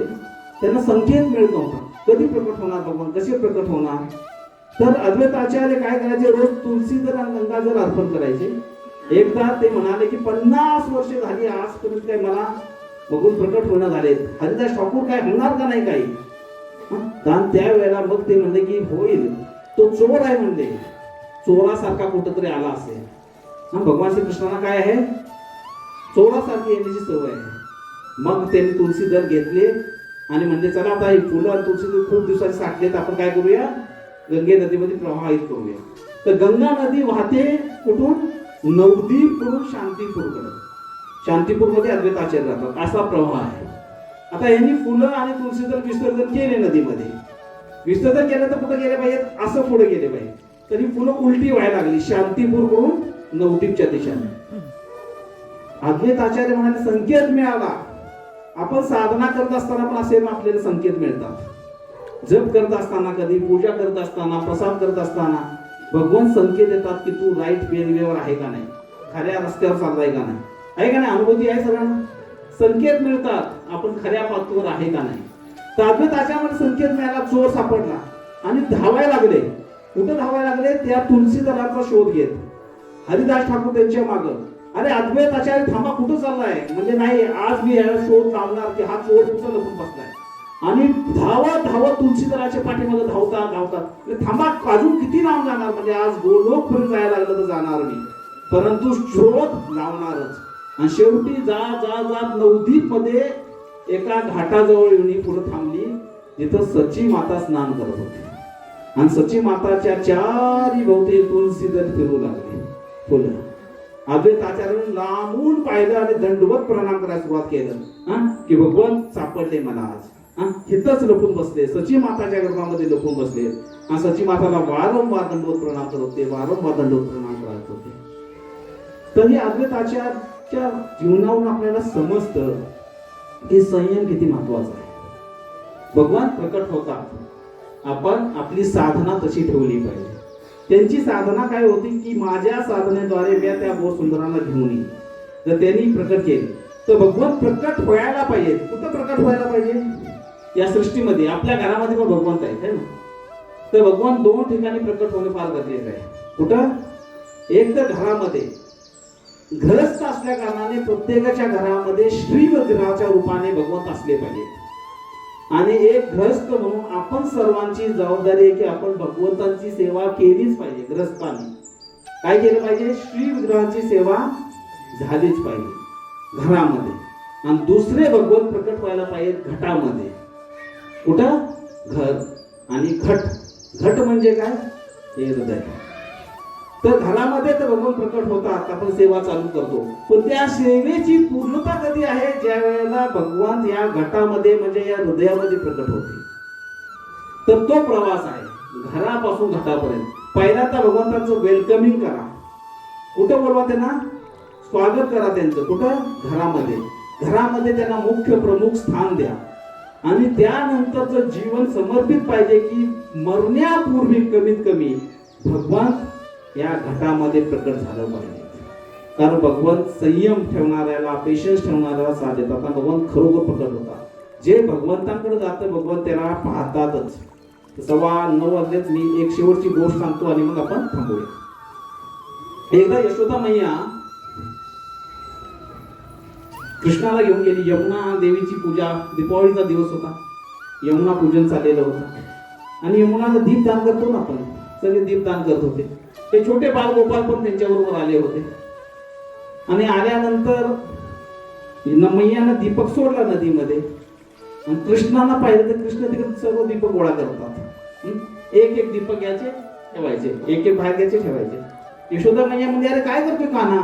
त्यांना संकेत मिळत नव्हता. कधी प्रकट होणार भगवान, कसे प्रकट होणार? तर अद्वैत आचार्य काय करायचे? रोज तुलसीजल आणि गंगाजल अर्पण करायचे. एकदा ते म्हणाले की 50 वर्ष झाली आजपर्यंत काय मला भगवान प्रकट होणं झाले, हरिदास ठाकूर काय होणार का नाही काही? त्यावेळेला मग ते म्हणले की होईल, तो चोर आहे म्हणले, चोरासारखा कुठंतरी आला असेल. भगवान श्रीकृष्णाला काय आहे? चोरासारखी येण्याची सवय आहे. मग त्यांनी तुळशी दल घेतले आणि म्हणजे चला आता ही फुलं आणि तुळशी खूप दिवसाची साठलेत, आपण काय करूया? गंगे नदीमध्ये प्रवाहित करूया. तर गंगा नदी वाहते कुठून? नवदीप कडून शांतीपूरकडे. शांतीपूरमध्ये अद्वैत आचार्य राहतात, असा प्रवाह आहे. आता यांनी फुलं आणि तुळशीदल विसर्जन केले नदीमध्ये. विसर्जन केलं तर कुठे गेले पाहिजेत? असं पुढे गेले पाहिजे. तर ही फुलं उलटी व्हायला लागली शांतीपूर कडून नवदीपच्या दिशेने. अद्वैत आचार्य म्हणाले संकेत मिळाला. आपण साधना करत असताना पण असे आपल्याला संकेत मिळतात. जप करत असताना, कधी पूजा करत असताना, प्रसाद करत असताना भगवान संकेत देतात की तू राईट वेवर आहे का नाही, खऱ्या रस्त्यावर चाललाय का नाही. आहे का नाही? अनुभूती आहे सगळ्यांना. संकेत मिळतात आपण खऱ्या पाथवर आहे का नाही. तात्वे त्याच्यामध्ये संकेत मिळाला, चोर सापडला आणि धावायला लागले. कुठं धावायला लागले? त्या तुलसीदाराचा शोध घेत. हरिदास ठाकूर त्यांच्या मागं. अरे अद्वैत आचार्य थांबा, कुठं चाललाय? म्हणजे नाही, आज मी याला शोध लावणार की हा चोर कुठं लपून बसलाय. आणि धावत धावत तुलसीदाराच्या पाठीमागे धावतात धावतात. थांबा, अजून किती लांब जाणार? म्हणजे आज गोलोकपर्यंत जायला लागलं तर जाणार मी, परंतु शोध लावणारच. आणि शेवटी जात नवदीप मध्ये एका घाटाजवळ येऊन पुढे थांबली, जिथं सची माता स्नान करत होती. आणि सची माताच्या चारी भोवती तुलसीदल फिरू लागले फुलं. अद्वैत आचार्याने लांबून पाहिलं आणि दंडवत प्रणाम करायला सुरुवात केलं की भगवान सापडले मला आज. हिथंच लपून बसले, सची माताच्या गर्भामध्ये लपून बसले. आणि सची माताला वारंवार दंडवत प्रणाम करत होते, वारंवार दंडवत प्रणाम करत होते. तर हे अद्वैत आचार्याच्या जीवनावरून आपल्याला समजतं की संयम किती महत्वाचा आहे. भगवान प्रकट होतात, आपण आपली साधना तशी ठेवली पाहिजे. त्यांची साधना काय होती की माझ्या साधनेद्वारे मी त्या गोर सुंदरांना घेऊन येईन. जर त्यांनी प्रकट केले तर भगवान प्रकट व्हायला पाहिजे. कुठं प्रकट व्हायला पाहिजे? या सृष्टीमध्ये. आपल्या घरामध्ये पण भगवंत आहेत ना, तर भगवान दोन ठिकाणी प्रकट होणे फार गरजेचं आहे. कुठं? एक तर घरामध्ये. घरस्थ असल्या कारणाने प्रत्येकाच्या घरामध्ये श्री विग्रहाच्या रूपाने भगवंत असले पाहिजे. आणि एक ग्रहस्थ म्हणून आपण सर्वांची जबाबदारी आहे की आपण भगवंतांची सेवा केलीच पाहिजे. ग्रहस्थांनी काय केलं पाहिजे? श्री विग्रहाची सेवा झालीच पाहिजे घरामध्ये. आणि दुसरे भगवंत प्रकट व्हायला पाहिजे घटामध्ये. कुठं? घर आणि घट. घट म्हणजे काय? हे हृदय. तर घरामध्ये तर भगवान प्रकट होतात, आपण सेवा चालू करतो. पण त्या सेवेची पूर्णता कधी आहे? ज्या वेळेला भगवान या घटामध्ये म्हणजे या हृदयामध्ये प्रकट होते. तर तो प्रवास आहे घरापासून घटापर्यंत. पहिला तर भगवंतांचं वेलकमिंग करा. कुठं बोलवा? त्यांना स्वागत करा त्यांचं. कुठं? घरामध्ये. घरामध्ये त्यांना मुख्य प्रमुख स्थान द्या. आणि त्यानंतरचं जीवन समर्पित पाहिजे की मरण्यापूर्वी कमीत कमी भगवान या घटामध्ये प्रकट झालं पाहिजे. कारण भगवंत संयम ठेवणाऱ्याला, पेशन्स ठेवणाऱ्याला साथ देतात. भगवंत खरोखर प्रकट होतात. जे भगवंतांकडे जातं भगवंत त्याला पाहतातच. 9:15 वाजलेच. मी एक शेवटची गोष्ट सांगतो आणि मग आपण थांबूया. एकदा यशोदा मैया कृष्णाला घेऊन गेली. यमुना देवीची पूजा, दीपावलीचा दिवस होता. यमुना पूजन चाललेलं होतं आणि यमुनाला दीपदान करतो ना आपण, सगळे दीपदान करत होते. ते छोटे बालगोपाल पण त्यांच्याबरोबर आले होते. आणि आल्यानंतर मैयानं दीपक सोडला नदीमध्ये. आणि कृष्णाला पाहिलं तर कृष्ण तिकडे सर्व दीपक गोळा करतात. एक एक दीपक घ्यायचे ठेवायचे, एक एक बाहेर घ्यायचे ठेवायचे. यशोदा मैया म्हणजे अरे काय करतोय कान्हा?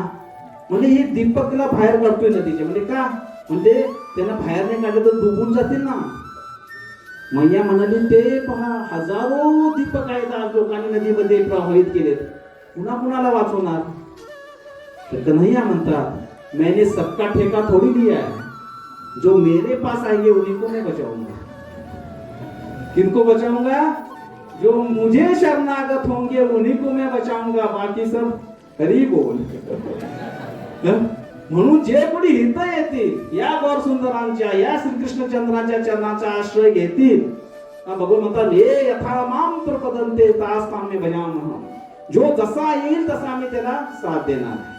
म्हणजे हे दीपकला बाहेर काढतोय नदीचे. म्हणजे का? म्हणजे त्यांना बाहेर नाही काढलं तर डुबून जातील ना. मैया म्हणाली ते पहा, हजारो दीपक आहेत आज लोकांनी नदीमध्ये प्रवाहित केलेत, पुन्हा कुणाला वाचवणार? तर कन्हैया म्हणतात मैंने सबका ठेका थोड़ी लिया है, जो मेरे पास आएंगे उन्हीं को मैं बचाऊंगा. किनको बचाऊंगा? जो मुझे शरणागत होंगे उन्हीं को मैं बचाऊंगा, बाकी सब हरी बोल. म्हणून जे कोणी हित येतील या गौर सुंदरांच्या, या श्रीकृष्णचंद्रांच्या चरणाचा आश्रय घेतील, भगवान म्हणतात हे यथा माम प्रपदन्ते तास तामे भजामः. जो जसा येईल तसा आम्ही त्याला साथ देणार आहे.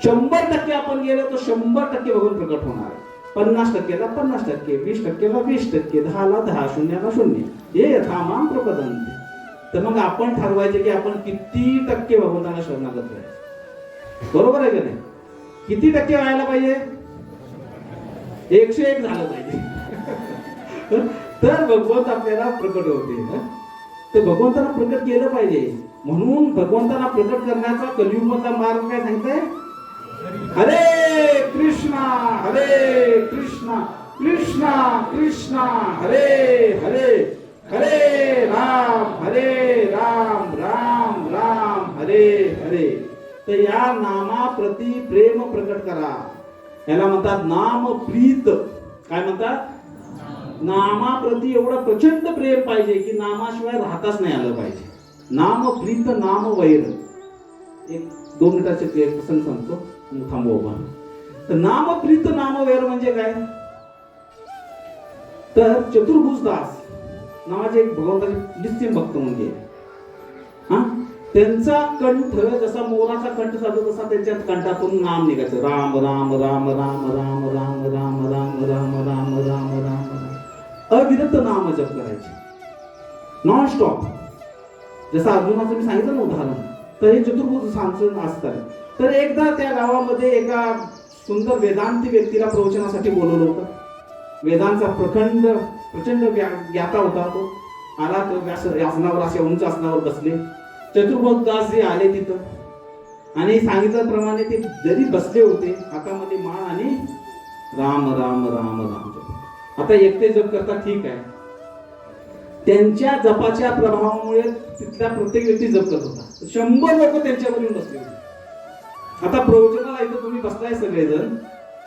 100% आपण गेलो तर 100% भगवान प्रकट होणार आहे. 50%ला 50%, 20%ला 20%, 10ला 10, 0ला 0. हे यथा माम प्रपदन्ते. तर मग आपण ठरवायचे की आपण किती टक्के भगवंताला शरणागत व्हायचं. बरोबर आहे का नाही? किती टक्के व्हायला पाहिजे? 101 झालं पाहिजे. तर भगवंत आपल्याला प्रकट होते. तर भगवंताला प्रकट केलं पाहिजे. म्हणून भगवंताला प्रकट करण्याचा कलियुगाचा मार्ग काय सांगताय? हरे कृष्णा हरे कृष्णा कृष्णा कृष्णा हरे हरे, हरे राम राम राम हरे हरे. तर या नामाप्रती प्रेम प्रकट करा. याला म्हणतात नाम प्रीत. काय म्हणतात? नामाप्रती एवढं प्रचंड प्रेम पाहिजे की नामाशिवाय राहताच नाही आलं पाहिजे. नाम प्रीत नाम वैर. एक 2 मिनिटाचे प्रसंग सांगतो, थांबू आपण. तर नाम प्रीत नाम वैर म्हणजे काय? तर चतुर्भुज दास नावाचे एक भगवंताचे निश्चित भक्त म्हणजे हा, त्यांचा कंठ जसा मोराचा कंठ चालतो तसा त्यांच्या कंठातून नाम निघायचं, राम राम राम राम राम राम राम राम राम राम राम राम, अविरत नाम जप करायचे नॉन स्टॉप. जसं अर्जुनाचं मी सांगितलं ना उदाहरण, तर हे चतुर्भुज सांसन असतात. तर एकदा त्या गावामध्ये एका सुंदर वेदांती व्यक्तीला प्रवचनासाठी बोलवलं होतं. वेदांचा प्रचंड ज्ञाता होता. तो आला, तो आसनावर, असे उंच आसनावर बसले. चतुर्भुज दास जे आले तिथं आणि सांगितल्याप्रमाणे ते जरी बसले होते, हातामध्ये माळ आणि राम राम राम राम जप. आता एकटे जप करता ठीक आहे, त्यांच्या जपाच्या प्रभावामुळे तिथल्या प्रत्येक व्यक्ती जप करत होता. 100 लोक त्यांच्यावर येऊन बसले होते. आता प्रवचनाला इथं तुम्ही बसलाय सगळेजण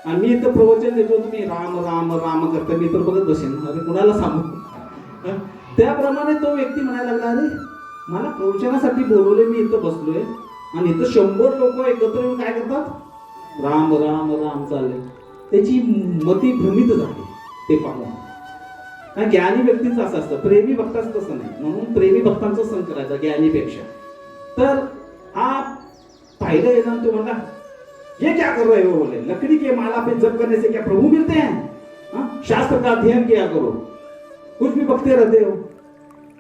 आणि मी इथं प्रवचन देतो, तुम्ही राम राम राम करता, मी तर बघत बसेन, अरे कुणाला सांगू. त्याप्रमाणे तो व्यक्ती म्हणायला लागला, अरे मला प्रवचनासाठी बोलवले, मी इथं बसलोय आणि इथं 100 लोक एकत्र येऊन काय करतात, राम राम राम चालले. त्याची मती भ्रमित झाली ते पाहून. ज्ञानी व्यक्तीचं असं असतं, प्रेमी भक्ताचं तसं नाही. म्हणून प्रेमी भक्तांचा संग करायचा ज्ञानीपेक्षा. तर हा पाहिलं येणार, तो म्हणला, ये क्या कर रहे हो, बोले लकड़ी के माला पे जप करने से क्या प्रभु मिलते हैं, शास्त्र का अध्ययन किया करो, कुछ भी बघते रहते हो.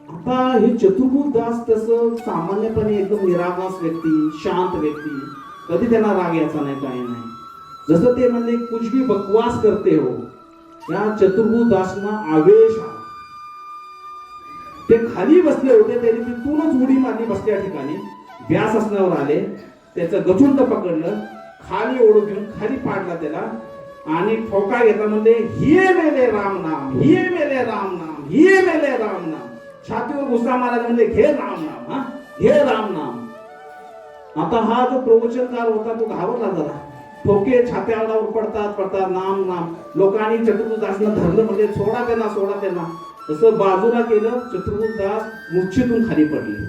आता हे चतुर्भुज दास तसं सामान्यपणे एकदम निरागस व्यक्ती, शांत व्यक्ती, कधी त्यांना राग यायचा नाही, काही नाही. जसं ते म्हणले कुछ भी बकवास करते हो, या चतुर्भुज दासना आवेश आला. ते खाली बसले होते, त्यांनी तिथूनच उडी मारली बसल्या ठिकाणी. व्यास आसनावर आले, त्याचं गचुंड पकडलं, खाली ओढून घेऊन खाली पाडला त्याला आणि ठोका घेतला. म्हणजे हे मेले राम नाम, हे मेले राम नाम, हे मेले राम नाम. छातीवर गुस्सा मारायला म्हणजे घे राम नाम, हा घे राम नाम. आता हा जो प्रवचनकार होता तो घाबरला जरा. ठोके छात्यावर पडतात नाम नाम. लोकांनी चतुर्भुज दासनं धरलं, म्हणजे सोडा त्यांना, सोडा त्यांना. तसं बाजूला केलं, चतुर्भुज दास मूर्छेतून खाली पडले.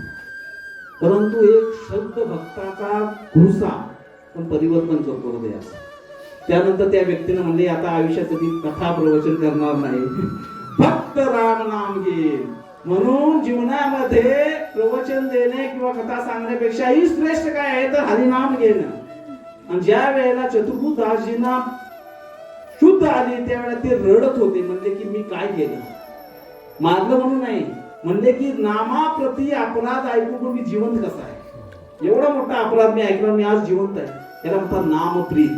परंतु एक शब्द भक्ताचा घुसा पण परिवर्तन करू दे. त्यानंतर त्या व्यक्तीने म्हणले, आता आयुष्यासाठी कथा प्रवचन करणार नाही, फक्त राम नाम घे. म्हणून जीवनामध्ये प्रवचन देणे किंवा कथा सांगण्यापेक्षाही श्रेष्ठ काय आहे तर हरिनाम घेणं. आणि ज्या वेळेला चतुर्भुज दासजींना शुद्ध आली त्यावेळेला ते रडत होते. म्हणजे की मी काय केलं, मारलं म्हणून नाही, म्हणजे की नामाप्रती अपराध ऐकून मी जिवंत कसा आहे. एवढा मोठा अपराध मी ऐकला, मी आज जिवंत आहे. याला म्हणतात नामप्रीत.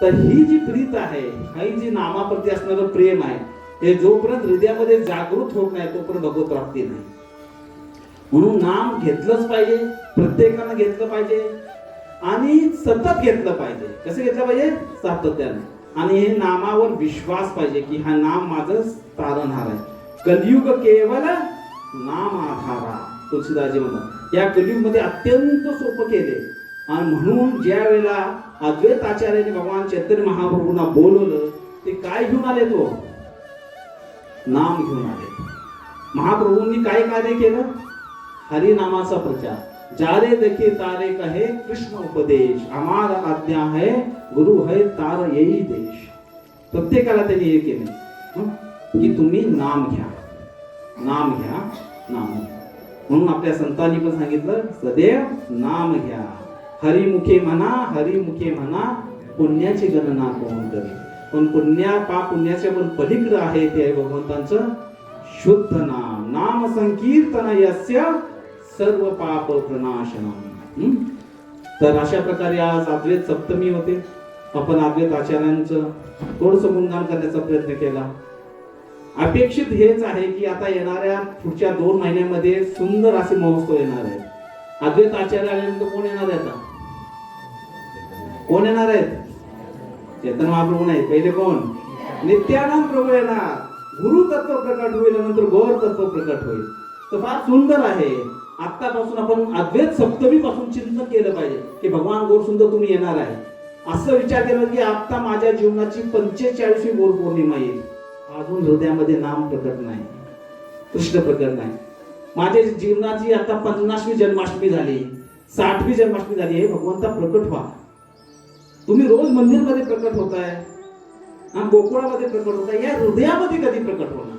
तर ही जी प्रीत आहे, ही जी नामाप्रती असणारं प्रेम आहे, हे जोपर्यंत हृदयामध्ये जागृत होत नाही तोपर्यंत भगवत प्राप्ती नाही. म्हणून नाम घेतलंच पाहिजे, प्रत्येकानं घेतलं पाहिजे आणि सतत घेतलं पाहिजे. कसं घेतलं पाहिजे, सातत्याने. आणि हे नामावर विश्वास पाहिजे की हा नाम माझं तारणहार आहे. कलियुग केवल नाम आधारा, तुलसीदासजी म्हणतात. या कलियुग मध्ये अत्यंत सोपं केले. आणि म्हणून ज्या वेळेला अद्वैत आचार्याने भगवान चैतन्य महाप्रभूंना बोलवलं, ते काय घेऊन आले, तो नाम घेऊन आले. महाप्रभूंनी काय कार्य केलं, हरिनामाचा प्रचार. जारे देखे तारे कहे कृष्ण उपदेश, आम्हाला आज्ञा है गुरु है तार येई देश. प्रत्येकाला त्यांनी हे केलं की तुम्ही नाम घ्या, नाम घ्या, नाम घ्या. म्हणून आपल्या संतांनी पण सांगितलं, सदैव नाम घ्या. हरिमुखे म्हणा, हरिमुखे म्हणा, पुण्याची गणना कोण करेल. पण पुण्याच्या पण पलीकडे आहे ते भगवंतांचं शुद्ध नाम. नाम संकीर्तन यस्य सर्व पाप प्रणाशनम. तर अशा प्रकारे आज अद्वैत सप्तमी होते. आपण अद्वैत आचार्यांचं थोडंसं गुणगान करण्याचा प्रयत्न केला. अपेक्षित हेच आहे की आता येणाऱ्या पुढच्या 2 महिन्यामध्ये सुंदर असे महोत्सव येणार आहेत. अद्वैत आचार्य आल्यानंतर कोण येणार आहे, आता कोण येणार आहेत, चैतन्य महाप्रभू नाही, पहिले कोण, नित्यानंद प्रभू येणार. गुरु तत्व प्रकट होईल, नंतर गौर तत्व प्रकट होईल. तर फार सुंदर आहे. आतापासून आपण अद्वैत सप्तमी पासून चिंतन केलं पाहिजे की भगवान गौर सुंदर तुम्ही येणार आहे. असं विचार केला की आता माझ्या जीवनाची 45वी गौर पौर्णिमा येईल, अजून हृदयामध्ये नाम प्रकट नाही, कृष्ण प्रकट नाही. माझ्या जीवनाची आता 50वी जन्माष्टमी झाली, 60वी जन्माष्टमी झाली. हे भगवंता प्रकट व्हा. तुम्ही रोज मंदिरमध्ये प्रकट होताय, गोकुळामध्ये प्रकट होता, या हृदयामध्ये कधी प्रकट होणार?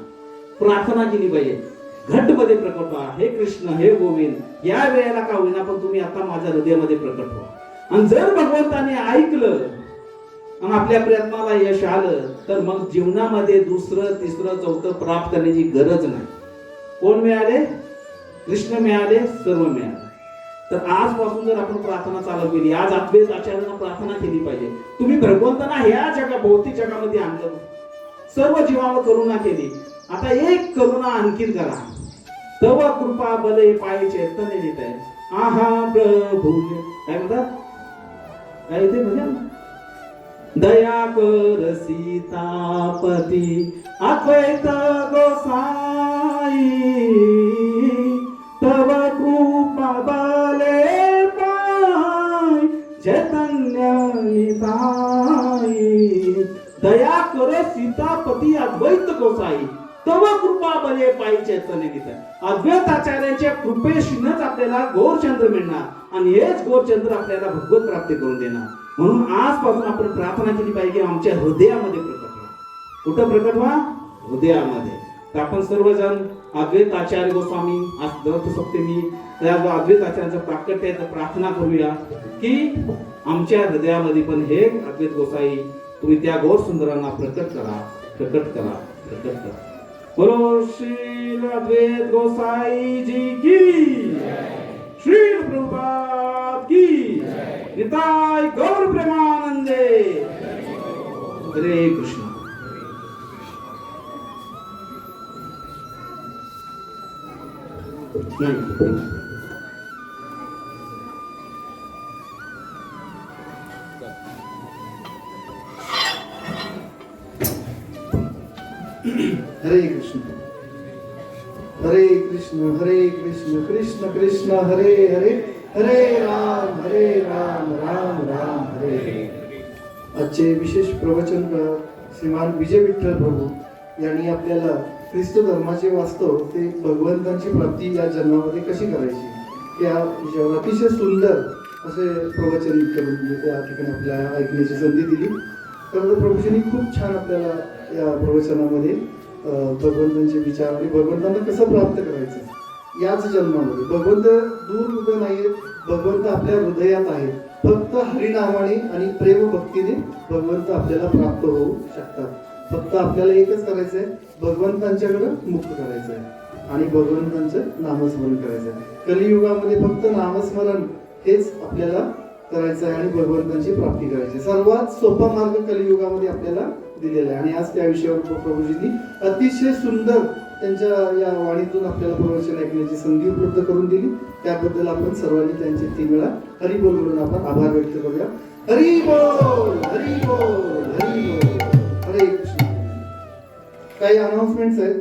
प्रार्थना केली पाहिजे, घट मध्ये प्रकट व्हा, हे कृष्ण हे गोविंद या वेळेला का होईना पण तुम्ही आता माझ्या हृदयामध्ये प्रकट व्हा. आणि जर भगवंताने ऐकलं आणि आपल्या प्रयत्नाला यश आलं तर मग जीवनामध्ये दुसरं तिसरं चौथं प्राप्त करण्याची गरज नाही. कोण मिळाले? कृष्ण मिळाले, सर्व मिळाले. तर आजपासून जर आपण प्रार्थना चालू केली, आज अद्वैत आचार्यांना प्रार्थना केली पाहिजे, तुम्ही भगवंतांना ह्या भौतिक जगामध्ये आणलं, सर्व जीवावर करुणा केली, आता एक करुणा आणखी करा. तव कृपा बले पाहिजे तने देत आहे. आहा प्रभू काय म्हणतात, काय ते म्हणजे दया कर सीतापती अद्वैत गोसाई, तव कृपा बले पाय चैतन्य निताई. दया कर सीतापती अद्वैत गोसाई, तव कृपा बले पायी चैतन्य निताई. अद्वैत आचार्यांच्या कृपेशीनच आपल्याला गौरचंद्र मिळणार आणि हेच गौरचंद्र आपल्याला भगवत प्राप्ती करून देणार. म्हणून आजपासून आपण प्रार्थना केली पाहिजे, आमच्या हृदयामध्ये प्रकट व्हा. कुठं प्रकट व्हा? हृदयामध्ये. तर आपण सर्वजण अद्वैत आचार्य गोस्वामी आज दत्त सप्तमी त्या अद्वैत आचार्यांचं प्राकट्याचं प्रार्थना करूया की आमच्या हृदयामध्ये पण हे अद्वैत गोसाई तुम्ही त्या गौर सुंदरांना प्रकट करा, प्रकट करा, प्रकट करा. बोलो श्री अद्वैत गोसाई जी की, श्री प्रभुपाद की, निताय गौर प्रेमानंदे. हरे कृष्ण. हरे कृष्ण हरे कृष्ण हरे कृष्ण कृष्ण कृष्ण हरे हरे, हरे राम राम राम हरे हरे. आजचे विशेष प्रवचन श्रीमान विजय विठ्ठल प्रभू यांनी आपल्याला ख्रिस्त धर्माचे वास्तव ते भगवंतांची प्राप्ती या जन्मामध्ये कशी करायची या विषयावर अतिशय सुंदर असे प्रवचन करून त्या ठिकाणी आपल्याला ऐकण्याची संधी दिली. तर प्रभूजींनी खूप छान आपल्याला या प्रवचनामध्ये भगवंतांचे विचार आणि भगवंतांना कसं प्राप्त करायचं याच जन्मामध्ये. भगवंत दूर कुठं नाहीये, भगवंत आपल्या हृदयात आहे. फक्त हरिनामाने आणि प्रेम भक्तीने भगवंत आपल्याला प्राप्त होऊ शकतात. फक्त आपल्याला एकच करायचंय, भगवंतांच्याकडे मुख करायचंय आणि भगवंतांचं नामस्मरण करायचंय. कलियुगामध्ये फक्त नामस्मरण हेच आपल्याला करायचं आहे आणि भगवंतांची प्राप्ती करायची. सर्वात सोपा मार्ग कलियुगामध्ये आपल्याला दिलेला आहे आणि आज त्या विषयावर प्रभूजींनी अतिशय सुंदर त्यांच्या या वाणीतून आपल्याला प्रवचन ऐकण्याची संधी उपलब्ध करून दिली. त्याबद्दल आपण सर्वांनी त्यांचे 3 वेळा हरी बोल म्हणून आपण आभार व्यक्त करूया. हरी बोल हरी बोल हरी बोल. हरे कृष्ण. काही अनाउन्समेंट्स आहेत.